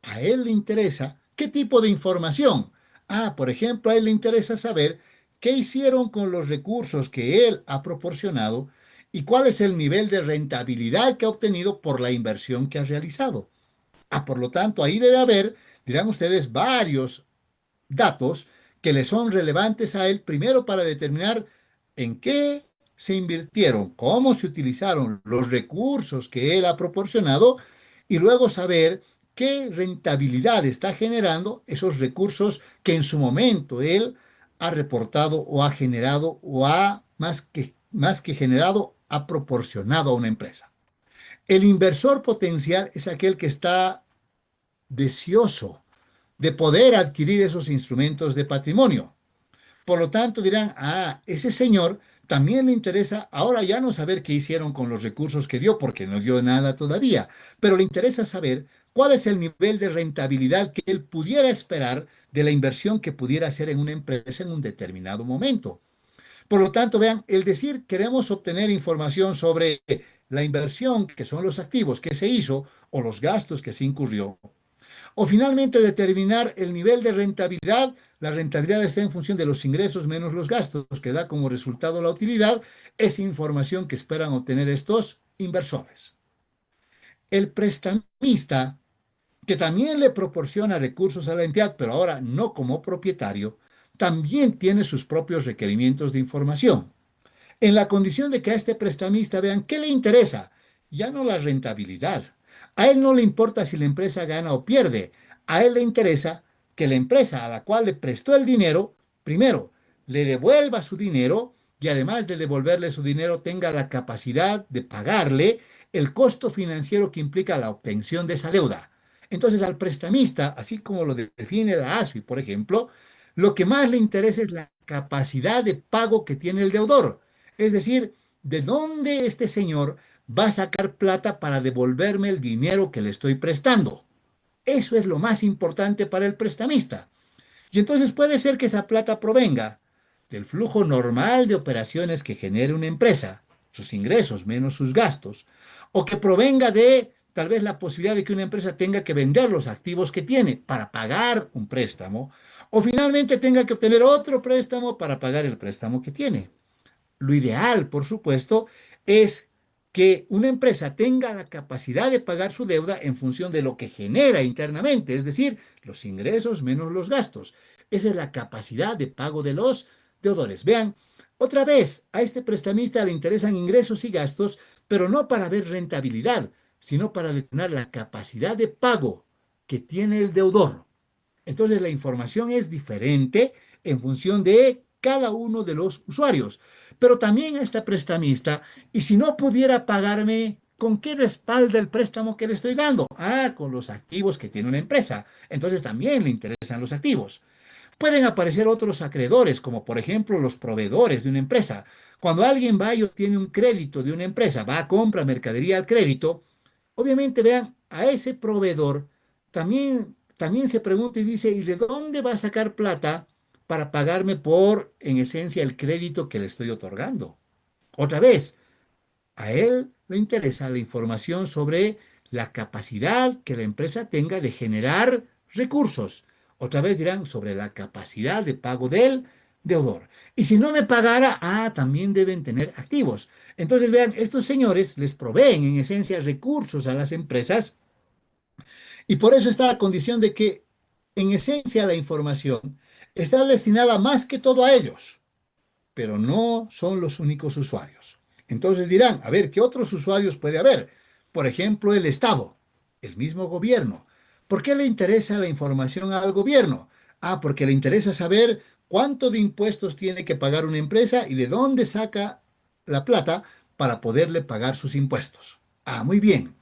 S1: A él le interesa qué tipo de información. Por ejemplo, a él le interesa saber qué hicieron con los recursos que él ha proporcionado y cuál es el nivel de rentabilidad que ha obtenido por la inversión que ha realizado. Por lo tanto, ahí debe haber, dirán ustedes, varios datos que le son relevantes a él, primero para determinar en qué se invirtieron, cómo se utilizaron los recursos que él ha proporcionado y luego saber qué rentabilidad está generando esos recursos que en su momento él ha reportado o ha generado o ha más que generado, ha proporcionado a una empresa. El inversor potencial es aquel que está deseoso de poder adquirir esos instrumentos de patrimonio. Por lo tanto, dirán, ese señor también le interesa ahora ya no saber qué hicieron con los recursos que dio, porque no dio nada todavía, pero le interesa saber cuál es el nivel de rentabilidad que él pudiera esperar de la inversión que pudiera hacer en una empresa en un determinado momento. Por lo tanto, vean, el decir queremos obtener información sobre la inversión, que son los activos que se hizo, o los gastos que se incurrió, o finalmente determinar el nivel de rentabilidad. La rentabilidad está en función de los ingresos menos los gastos, que da como resultado la utilidad. Es información que esperan obtener estos inversores. El prestamista, que también le proporciona recursos a la entidad, pero ahora no como propietario, también tiene sus propios requerimientos de información. En la condición de que a este prestamista vean qué le interesa, ya no la rentabilidad. A él no le importa si la empresa gana o pierde. A él le interesa que la empresa a la cual le prestó el dinero, primero, le devuelva su dinero y además de devolverle su dinero tenga la capacidad de pagarle el costo financiero que implica la obtención de esa deuda. Entonces, al prestamista, así como lo define la ASFI, por ejemplo, lo que más le interesa es la capacidad de pago que tiene el deudor. Es decir, de dónde este señor va a sacar plata para devolverme el dinero que le estoy prestando. Eso es lo más importante para el prestamista. Y entonces puede ser que esa plata provenga del flujo normal de operaciones que genere una empresa, sus ingresos menos sus gastos, o que provenga de tal vez la posibilidad de que una empresa tenga que vender los activos que tiene para pagar un préstamo, o finalmente tenga que obtener otro préstamo para pagar el préstamo que tiene. Lo ideal, por supuesto, es que una empresa tenga la capacidad de pagar su deuda en función de lo que genera internamente, es decir, los ingresos menos los gastos. Esa es la capacidad de pago de los deudores. Vean, otra vez, a este prestamista le interesan ingresos y gastos, pero no para ver rentabilidad, sino para determinar la capacidad de pago que tiene el deudor. Entonces la información es diferente en función de cada uno de los usuarios. Pero también a esta prestamista, y si no pudiera pagarme, ¿con qué respalda el préstamo que le estoy dando? Ah, con los activos que tiene una empresa. Entonces también le interesan los activos. Pueden aparecer otros acreedores, como por ejemplo los proveedores de una empresa. Cuando alguien va y obtiene un crédito de una empresa, va a comprar mercadería al crédito, obviamente vean, a ese proveedor también se pregunta y dice, ¿y de dónde va a sacar plata para pagarme por, en esencia, el crédito que le estoy otorgando? Otra vez, a él le interesa la información sobre la capacidad que la empresa tenga de generar recursos. Otra vez dirán sobre la capacidad de pago del deudor. Y si no me pagara, también deben tener activos. Entonces, vean, estos señores les proveen en esencia recursos a las empresas y por eso está la condición de que en esencia la información está destinada más que todo a ellos, pero no son los únicos usuarios. Entonces dirán, a ver, ¿qué otros usuarios puede haber? Por ejemplo, el Estado, el mismo gobierno. ¿Por qué le interesa la información al gobierno? Porque le interesa saber cuánto de impuestos tiene que pagar una empresa y de dónde saca la plata para poderle pagar sus impuestos. Muy bien.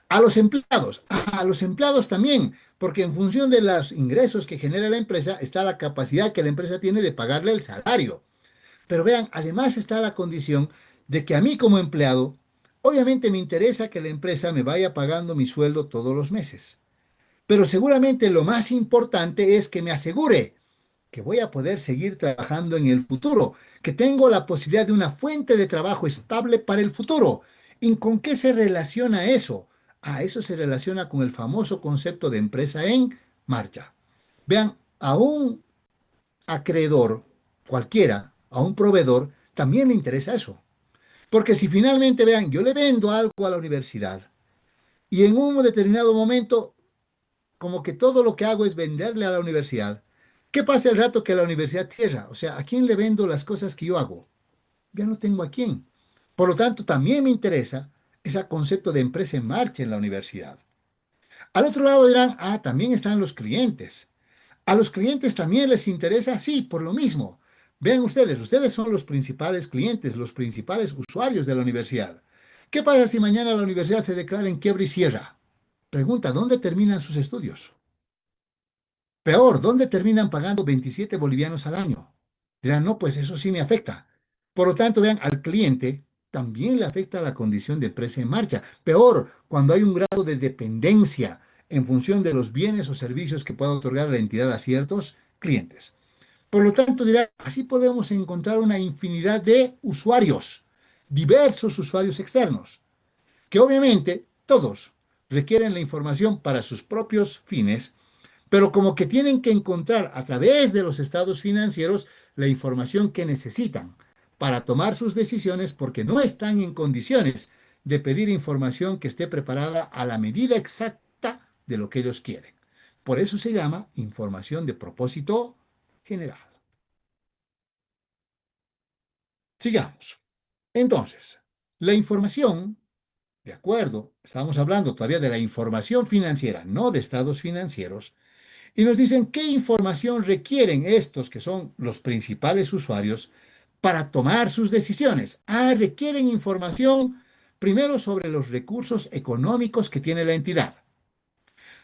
S1: A los empleados también, porque en función de los ingresos que genera la empresa está la capacidad que la empresa tiene de pagarle el salario. Pero vean, además está la condición de que a mí como empleado, obviamente me interesa que la empresa me vaya pagando mi sueldo todos los meses. Pero seguramente lo más importante es que me asegure que voy a poder seguir trabajando en el futuro, que tengo la posibilidad de una fuente de trabajo estable para el futuro. ¿Y con qué se relaciona eso? Eso se relaciona con el famoso concepto de empresa en marcha. Vean, a un acreedor cualquiera, a un proveedor, también le interesa eso. Porque si finalmente, vean, yo le vendo algo a la universidad y en un determinado momento, como que todo lo que hago es venderle a la universidad, ¿qué pasa el rato que la universidad cierra? O sea, ¿a quién le vendo las cosas que yo hago? Ya no tengo a quién. Por lo tanto, también me interesa ese concepto de empresa en marcha en la universidad. Al otro lado dirán, también están los clientes. A los clientes también les interesa, sí, por lo mismo. Vean ustedes son los principales clientes, los principales usuarios de la universidad. ¿Qué pasa si mañana la universidad se declara en quiebra y cierra? Pregunta, ¿dónde terminan sus estudios? Peor, ¿dónde terminan pagando 27 bolivianos al año? Dirán, no, pues eso sí me afecta. Por lo tanto, vean, al cliente también le afecta la condición de empresa en marcha. Peor, cuando hay un grado de dependencia en función de los bienes o servicios que pueda otorgar la entidad a ciertos clientes. Por lo tanto, dirán, así podemos encontrar una infinidad de usuarios, diversos usuarios externos, que obviamente todos requieren la información para sus propios fines, pero como que tienen que encontrar a través de los estados financieros la información que necesitan para tomar sus decisiones porque no están en condiciones de pedir información que esté preparada a la medida exacta de lo que ellos quieren. Por eso se llama información de propósito general. Sigamos. Entonces, la información, de acuerdo, estamos hablando todavía de la información financiera, no de estados financieros. Y nos dicen qué información requieren estos que son los principales usuarios para tomar sus decisiones. Requieren información Primero, sobre los recursos económicos que tiene la entidad,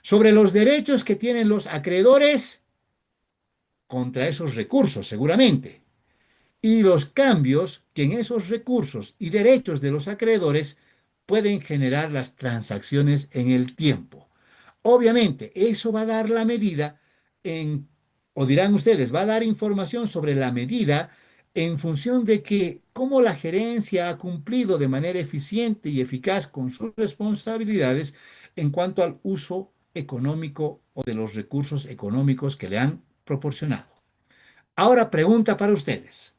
S1: sobre los derechos que tienen los acreedores contra esos recursos, seguramente, y los cambios que en esos recursos y derechos de los acreedores pueden generar las transacciones en el tiempo. Obviamente, eso va a dar la medida en, o dirán ustedes, va a dar información sobre la medida en función de que cómo la gerencia ha cumplido de manera eficiente y eficaz con sus responsabilidades en cuanto al uso económico o de los recursos económicos que le han proporcionado. Ahora, pregunta para ustedes.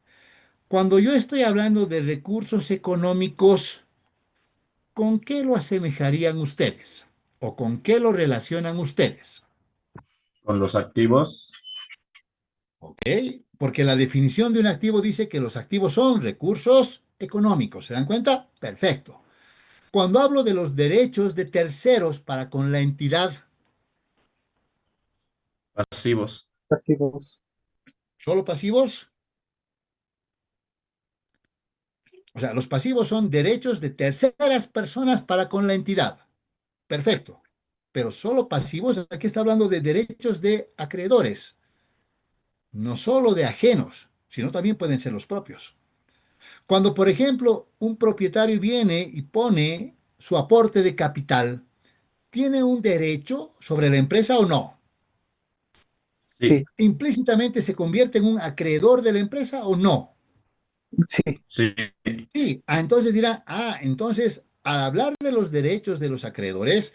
S1: Cuando yo estoy hablando de recursos económicos, ¿con qué lo asemejarían ustedes? ¿O con qué lo relacionan ustedes?
S5: Con los activos,
S1: ¿Ok? Porque la definición de un activo dice que los activos son recursos económicos. ¿Se dan cuenta? Perfecto. Cuando hablo de los derechos de terceros para con la entidad,
S5: pasivos,
S4: Pasivos.
S1: ¿solo pasivos? O sea, los pasivos son derechos de terceras personas para con la entidad. Perfecto. Pero solo pasivos, aquí está hablando de derechos de acreedores, no solo de ajenos, sino también pueden ser los propios. Cuando, por ejemplo, un propietario viene y pone su aporte de capital, ¿tiene un derecho sobre la empresa o no?
S5: sí,
S4: Sí,
S1: ¿Implícitamente se convierte en un acreedor de la empresa o no?
S4: sí,
S5: sí,
S1: Sí, entonces dirán, entonces al hablar de los derechos de los acreedores,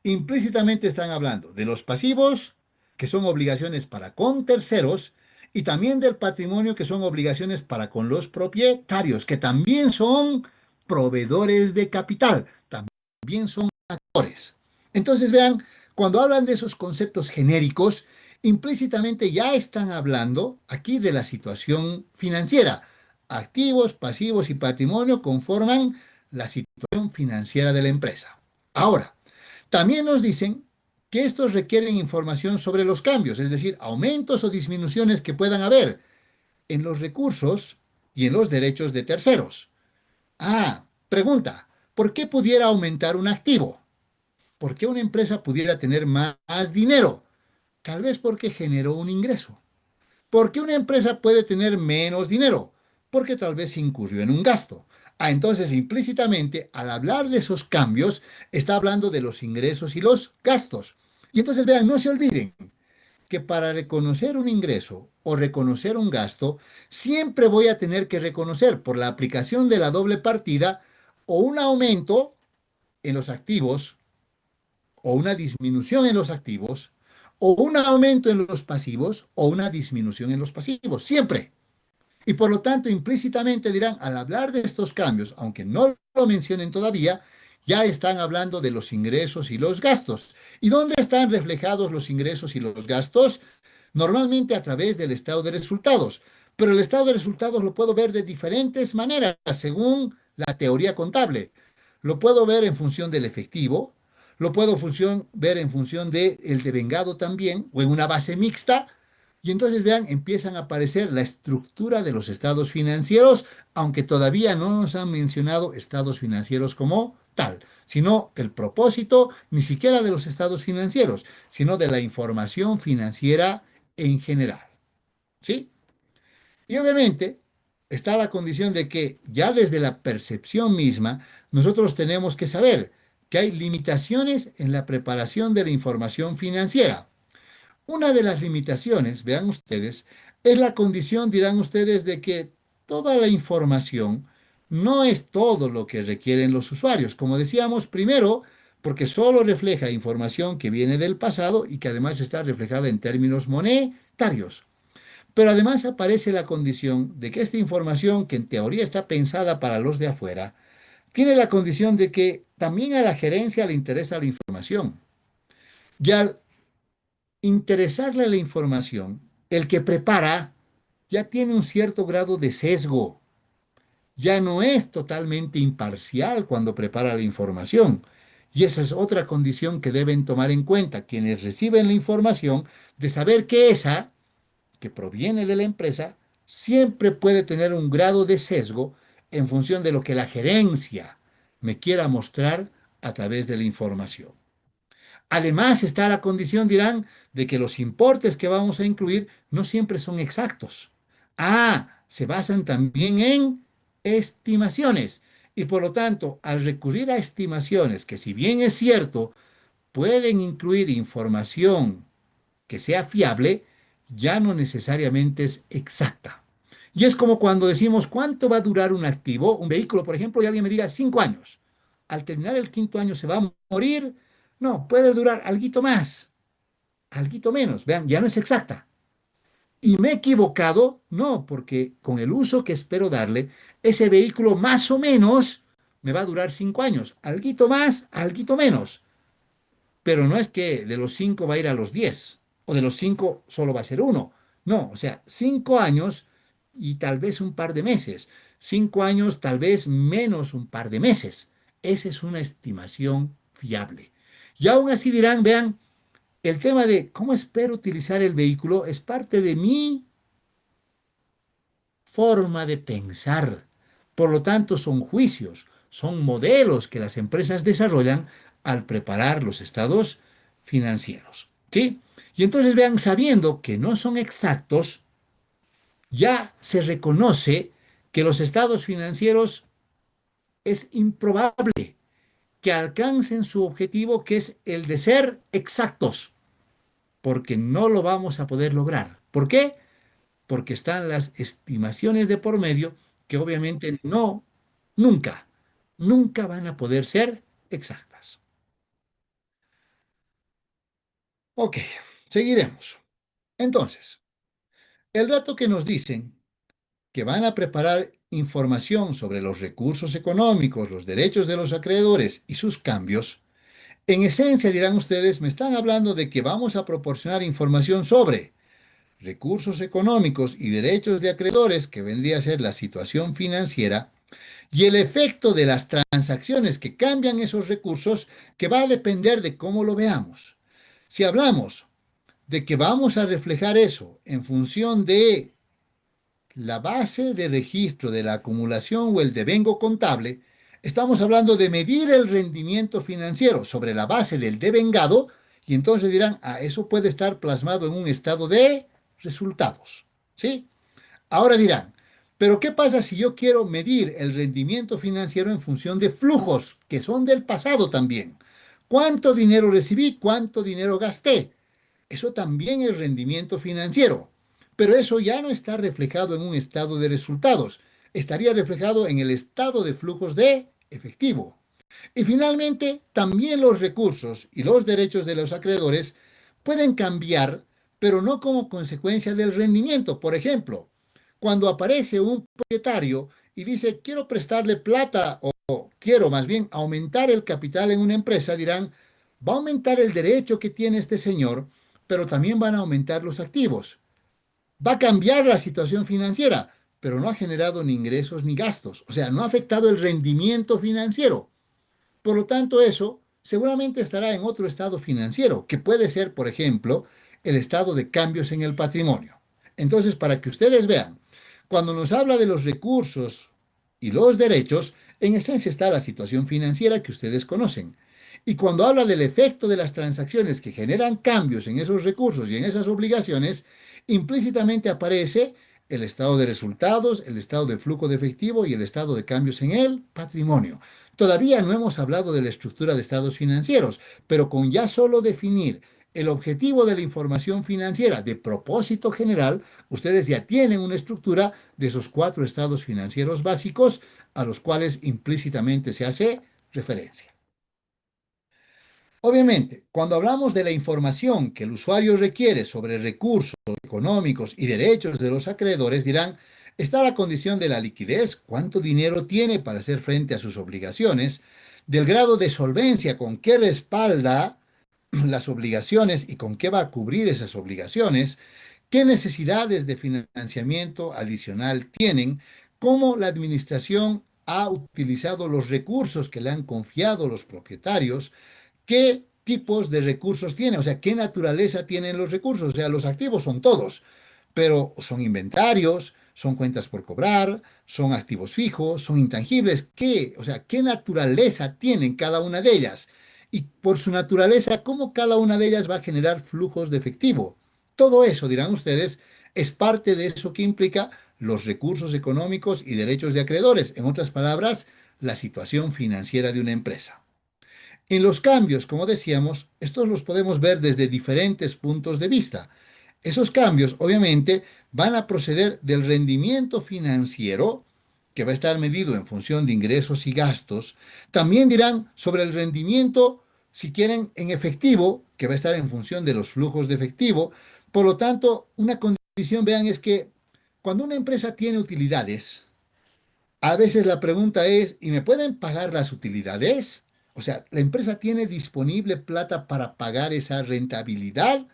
S1: implícitamente están hablando de los pasivos, que son obligaciones para con terceros, y también del patrimonio, que son obligaciones para con los propietarios, que también son proveedores de capital, también son actores. Entonces vean, cuando hablan de esos conceptos genéricos, implícitamente ya están hablando aquí de la situación financiera. Activos, pasivos y patrimonio conforman la situación financiera de la empresa. Ahora, también nos dicen que estos requieren información sobre los cambios, es decir, aumentos o disminuciones que puedan haber en los recursos y en los derechos de terceros. Pregunta, ¿por qué pudiera aumentar un activo? ¿Por qué una empresa pudiera tener más dinero? Tal vez porque generó un ingreso. ¿Por qué una empresa puede tener menos dinero? Porque tal vez incurrió en un gasto. Entonces, implícitamente, al hablar de esos cambios, está hablando de los ingresos y los gastos. Y entonces, vean, no se olviden que para reconocer un ingreso o reconocer un gasto, siempre voy a tener que reconocer por la aplicación de la doble partida o un aumento en los activos o una disminución en los activos o un aumento en los pasivos o una disminución en los pasivos, siempre. Y por lo tanto, implícitamente dirán, al hablar de estos cambios, aunque no lo mencionen todavía, ya están hablando de los ingresos y los gastos. ¿Y dónde están reflejados los ingresos y los gastos? Normalmente a través del estado de resultados. Pero el estado de resultados lo puedo ver de diferentes maneras según la teoría contable. Lo puedo ver en función del efectivo, lo puedo ver en función del devengado también, o en una base mixta, y entonces vean, empiezan a aparecer la estructura de los estados financieros, aunque todavía no nos han mencionado estados financieros como tal, sino el propósito ni siquiera de los estados financieros, sino de la información financiera en general. ¿Sí? Y obviamente está la condición de que ya desde la percepción misma, nosotros tenemos que saber que hay limitaciones en la preparación de la información financiera. Una de las limitaciones, vean ustedes, es la condición, dirán ustedes, de que toda la información no es todo lo que requieren los usuarios. Como decíamos, primero, porque solo refleja información que viene del pasado y que además está reflejada en términos monetarios. Pero además aparece la condición de que esta información, que en teoría está pensada para los de afuera, tiene la condición de que también a la gerencia le interesa la información. Y al interesarle la información, el que prepara ya tiene un cierto grado de sesgo, ya no es totalmente imparcial cuando prepara la información. Y esa es otra condición que deben tomar en cuenta quienes reciben la información, de saber que esa, que proviene de la empresa, siempre puede tener un grado de sesgo en función de lo que la gerencia me quiera mostrar a través de la información. Además está la condición, dirán, de que los importes que vamos a incluir no siempre son exactos. Se basan también en estimaciones. Y por lo tanto, al recurrir a estimaciones, que si bien es cierto, pueden incluir información que sea fiable, ya no necesariamente es exacta. Y es como cuando decimos cuánto va a durar un activo, un vehículo, por ejemplo, y alguien me diga 5 años. Al terminar el quinto año se va a morir. No, puede durar alguito más, alguito menos. Vean, ya no es exacta. ¿Y me he equivocado? No, porque con el uso que espero darle, ese vehículo más o menos me va a durar 5 años. Alguito más, alguito menos. Pero no es que de los 5 va a ir a los 10 o de los 5 solo va a ser uno. No, o sea, 5 años y tal vez un par de meses. 5 años, tal vez menos un par de meses. Esa es una estimación fiable. Y aún así dirán, vean, el tema de cómo espero utilizar el vehículo es parte de mi forma de pensar. Por lo tanto, son juicios, son modelos que las empresas desarrollan al preparar los estados financieros. ¿Sí? Y entonces vean, sabiendo que no son exactos, ya se reconoce que los estados financieros es improbable que alcancen su objetivo, que es el de ser exactos, porque no lo vamos a poder lograr. ¿Por qué? Porque están las estimaciones de por medio que obviamente nunca, nunca van a poder ser exactas. Ok, seguiremos. Entonces, el rato que nos dicen que van a preparar información sobre los recursos económicos, los derechos de los acreedores y sus cambios, en esencia, dirán ustedes, me están hablando de que vamos a proporcionar información sobre recursos económicos y derechos de acreedores, que vendría a ser la situación financiera, y el efecto de las transacciones que cambian esos recursos, que va a depender de cómo lo veamos. Si hablamos de que vamos a reflejar eso en función de la base de registro de la acumulación o el devengo contable, estamos hablando de medir el rendimiento financiero sobre la base del devengado, y entonces dirán, eso puede estar plasmado en un estado de resultados. ¿Sí? Ahora dirán, pero ¿qué pasa si yo quiero medir el rendimiento financiero en función de flujos que son del pasado también? ¿Cuánto dinero recibí? ¿Cuánto dinero gasté? Eso también es rendimiento financiero, pero eso ya no está reflejado en un estado de resultados, estaría reflejado en el estado de flujos de efectivo. Y finalmente, también los recursos y los derechos de los acreedores pueden cambiar, pero no como consecuencia del rendimiento. Por ejemplo, cuando aparece un propietario y dice, quiero prestarle plata o quiero más bien aumentar el capital en una empresa, dirán, va a aumentar el derecho que tiene este señor, pero también van a aumentar los activos. Va a cambiar la situación financiera, pero no ha generado ni ingresos ni gastos. O sea, no ha afectado el rendimiento financiero. Por lo tanto, eso seguramente estará en otro estado financiero, que puede ser, por ejemplo, el estado de cambios en el patrimonio. Entonces, para que ustedes vean, cuando nos habla de los recursos y los derechos, en esencia está la situación financiera que ustedes conocen. Y cuando habla del efecto de las transacciones que generan cambios en esos recursos y en esas obligaciones, implícitamente aparece el estado de resultados, el estado de flujo de efectivo y el estado de cambios en el patrimonio. Todavía no hemos hablado de la estructura de estados financieros, pero con ya solo definir el objetivo de la información financiera de propósito general, ustedes ya tienen una estructura de esos 4 estados financieros básicos a los cuales implícitamente se hace referencia. Obviamente, cuando hablamos de la información que el usuario requiere sobre recursos económicos y derechos de los acreedores, dirán, está la condición de la liquidez, cuánto dinero tiene para hacer frente a sus obligaciones, del grado de solvencia con que respalda las obligaciones y con qué va a cubrir esas obligaciones, qué necesidades de financiamiento adicional tienen, cómo la administración ha utilizado los recursos que le han confiado los propietarios, qué tipos de recursos tiene, o sea, qué naturaleza tienen los recursos, o sea, los activos son todos, pero son inventarios, son cuentas por cobrar, son activos fijos, son intangibles. ¿Qué? O sea, ¿qué naturaleza tienen cada una de ellas? Y por su naturaleza, ¿cómo cada una de ellas va a generar flujos de efectivo? Todo eso, dirán ustedes, es parte de eso que implica los recursos económicos y derechos de acreedores. En otras palabras, la situación financiera de una empresa. En los cambios, como decíamos, estos los podemos ver desde diferentes puntos de vista. Esos cambios, obviamente, van a proceder del rendimiento financiero, que va a estar medido en función de ingresos y gastos. También dirán sobre el rendimiento, si quieren, en efectivo, que va a estar en función de los flujos de efectivo. Por lo tanto, una condición, vean, es que cuando una empresa tiene utilidades, a veces la pregunta es, ¿y me pueden pagar las utilidades? O sea, ¿la empresa tiene disponible plata para pagar esa rentabilidad?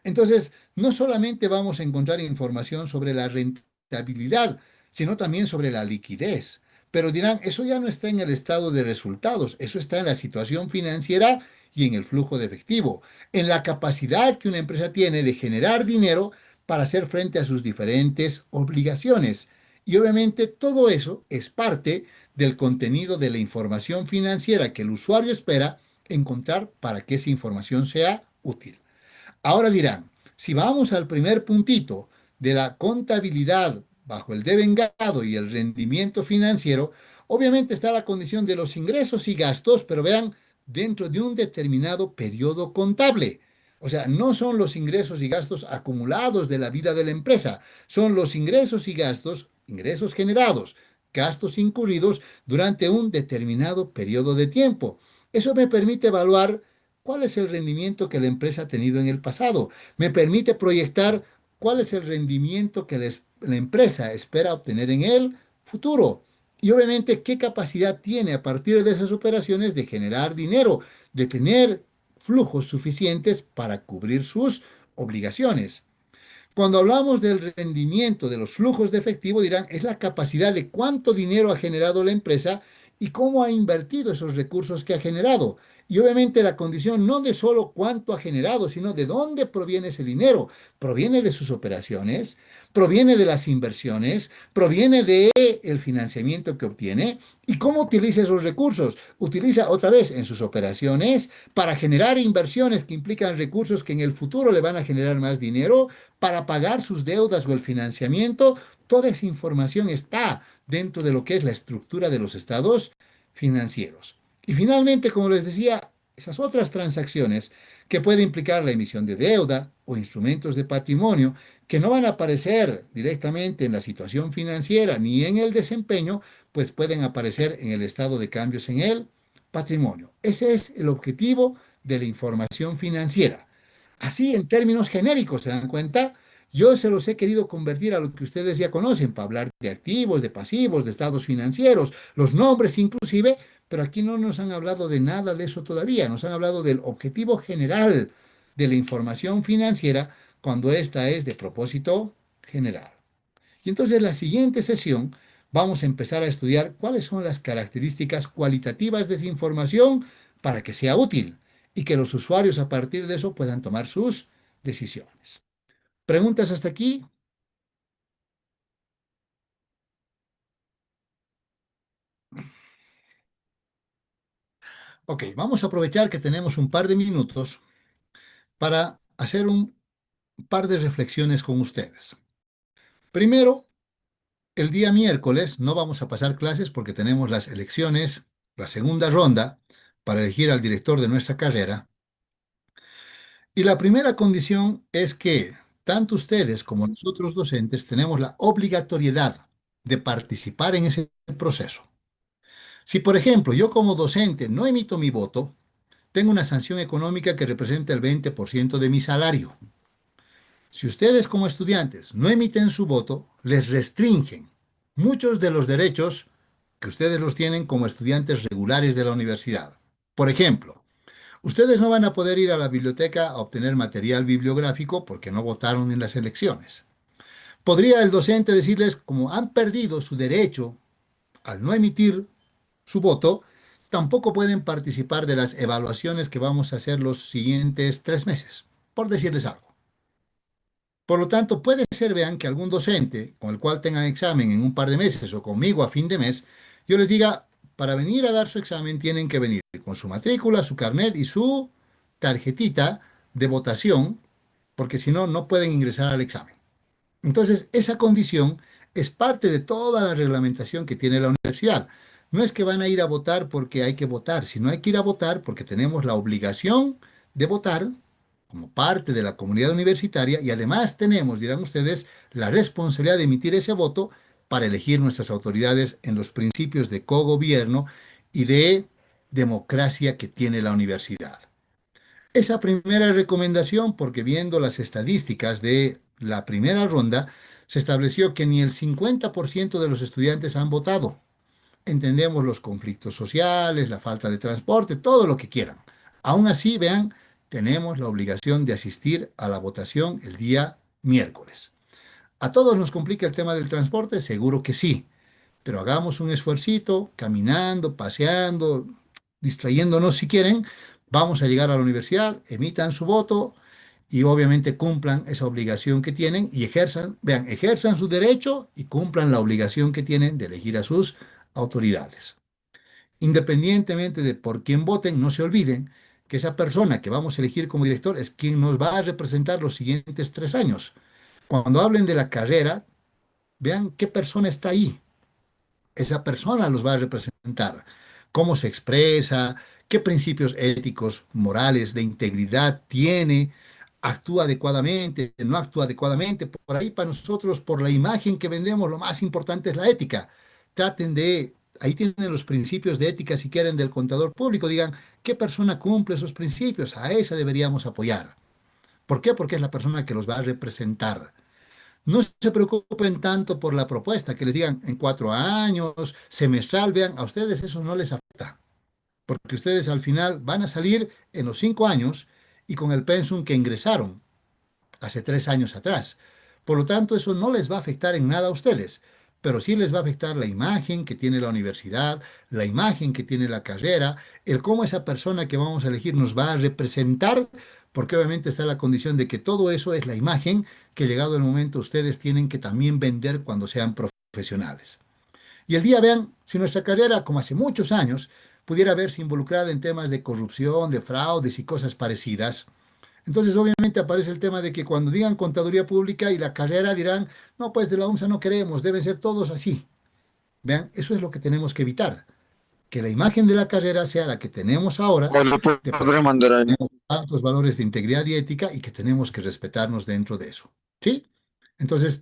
S1: Entonces, no solamente vamos a encontrar información sobre la rentabilidad, sino también sobre la liquidez. Pero dirán, eso ya no está en el estado de resultados, eso está en la situación financiera y en el flujo de efectivo, en la capacidad que una empresa tiene de generar dinero para hacer frente a sus diferentes obligaciones. Y obviamente todo eso es parte del contenido de la información financiera que el usuario espera encontrar para que esa información sea útil. Ahora dirán, si vamos al primer puntito de la contabilidad bajo el devengado y el rendimiento financiero, obviamente está la condición de los ingresos y gastos, pero vean, dentro de un determinado periodo contable. O sea, no son los ingresos y gastos acumulados de la vida de la empresa, son los ingresos y gastos, ingresos generados, gastos incurridos durante un determinado periodo de tiempo. Eso me permite evaluar cuál es el rendimiento que la empresa ha tenido en el pasado. Me permite proyectar cuál es el rendimiento que la empresa espera obtener en el futuro. Y obviamente qué capacidad tiene a partir de esas operaciones de generar dinero, de tener flujos suficientes para cubrir sus obligaciones. Cuando hablamos del rendimiento de los flujos de efectivo, dirán, es la capacidad de cuánto dinero ha generado la empresa y cómo ha invertido esos recursos que ha generado. Y obviamente la condición no de solo cuánto ha generado, sino de dónde proviene ese dinero. Proviene de sus operaciones, proviene de las inversiones, proviene de el financiamiento que obtiene y cómo utiliza esos recursos. Utiliza otra vez en sus operaciones para generar inversiones que implican recursos que en el futuro le van a generar más dinero para pagar sus deudas o el financiamiento. Toda esa información está dentro de lo que es la estructura de los estados financieros. Y finalmente, como les decía, esas otras transacciones que pueden implicar la emisión de deuda o instrumentos de patrimonio que no van a aparecer directamente en la situación financiera ni en el desempeño, pues pueden aparecer en el estado de cambios en el patrimonio. Ese es el objetivo de la información financiera. Así, en términos genéricos, ¿se dan cuenta? Yo se los he querido convertir a lo que ustedes ya conocen, para hablar de activos, de pasivos, de estados financieros, los nombres inclusive, pero aquí no nos han hablado de nada de eso todavía. Nos han hablado del objetivo general de la información financiera cuando esta es de propósito general. Y entonces en la siguiente sesión vamos a empezar a estudiar cuáles son las características cualitativas de esa información para que sea útil y que los usuarios a partir de eso puedan tomar sus decisiones. ¿Preguntas hasta aquí? Ok, vamos a aprovechar que tenemos un par de minutos para hacer un par de reflexiones con ustedes. Primero, el día miércoles no vamos a pasar clases porque tenemos las elecciones, la segunda ronda, para elegir al director de nuestra carrera. Y la primera condición es que tanto ustedes como nosotros docentes tenemos la obligatoriedad de participar en ese proceso. Si, por ejemplo, yo como docente no emito mi voto, tengo una sanción económica que representa el 20% de mi salario. Si ustedes como estudiantes no emiten su voto, les restringen muchos de los derechos que ustedes los tienen como estudiantes regulares de la universidad. Por ejemplo, ustedes no van a poder ir a la biblioteca a obtener material bibliográfico porque no votaron en las elecciones. Podría el docente decirles, como han perdido su derecho al no emitir su voto, tampoco pueden participar de las evaluaciones que vamos a hacer los siguientes 3 meses, por decirles algo. Por lo tanto, puede ser, vean, que algún docente con el cual tengan examen en un par de meses o conmigo a fin de mes, yo les diga, para venir a dar su examen tienen que venir con su matrícula, su carnet y su tarjetita de votación, porque si no, no pueden ingresar al examen. Entonces, esa condición es parte de toda la reglamentación que tiene la universidad. No es que van a ir a votar porque hay que votar, sino hay que ir a votar porque tenemos la obligación de votar como parte de la comunidad universitaria y además tenemos, dirán ustedes, la responsabilidad de emitir ese voto para elegir nuestras autoridades en los principios de cogobierno y de democracia que tiene la universidad. Esa primera recomendación, porque viendo las estadísticas de la primera ronda, se estableció que ni el 50% de los estudiantes han votado. Entendemos los conflictos sociales, la falta de transporte, todo lo que quieran. Aún así, vean, tenemos la obligación de asistir a la votación el día miércoles. ¿A todos nos complica el tema del transporte? Seguro que sí, pero hagamos un esfuercito, caminando, paseando, distrayéndonos si quieren, vamos a llegar a la universidad, emitan su voto y obviamente cumplan esa obligación que tienen y ejerzan, vean, ejerzan su derecho y cumplan la obligación que tienen de elegir a sus autoridades. Independientemente de por quién voten, no se olviden que esa persona que vamos a elegir como director es quien nos va a representar los siguientes 3 años. Cuando hablen de la carrera, vean qué persona está ahí. Esa persona los va a representar. Cómo se expresa, qué principios éticos, morales, de integridad tiene, actúa adecuadamente, no actúa adecuadamente. Por ahí para nosotros, por la imagen que vendemos, lo más importante es la ética. Traten de, ahí tienen los principios de ética, si quieren, del contador público. Digan, ¿qué persona cumple esos principios? A esa deberíamos apoyar. ¿Por qué? Porque es la persona que los va a representar. No se preocupen tanto por la propuesta, que les digan en 4 años, semestral, vean, a ustedes eso no les afecta, porque ustedes al final van a salir en los 5 años y con el pensum que ingresaron hace 3 años atrás. Por lo tanto, eso no les va a afectar en nada a ustedes, pero sí les va a afectar la imagen que tiene la universidad, la imagen que tiene la carrera, el cómo esa persona que vamos a elegir nos va a representar, porque obviamente está la condición de que todo eso es la imagen que llegado el momento ustedes tienen que también vender cuando sean profesionales. Y el día, vean, si nuestra carrera, como hace muchos años, pudiera verse involucrada en temas de corrupción, de fraudes y cosas parecidas, entonces, obviamente aparece el tema de que cuando digan contaduría pública y la carrera dirán, no, pues de la OMSA no queremos, deben ser todos así. Vean, eso es lo que tenemos que evitar, que la imagen de la carrera sea la que tenemos ahora,
S6: O lo
S1: de
S6: podré
S1: personas
S6: mandar
S1: que
S6: ahí.
S1: tenemos altos valores de integridad y ética y que tenemos que respetarnos dentro de eso. ¿Sí? Entonces,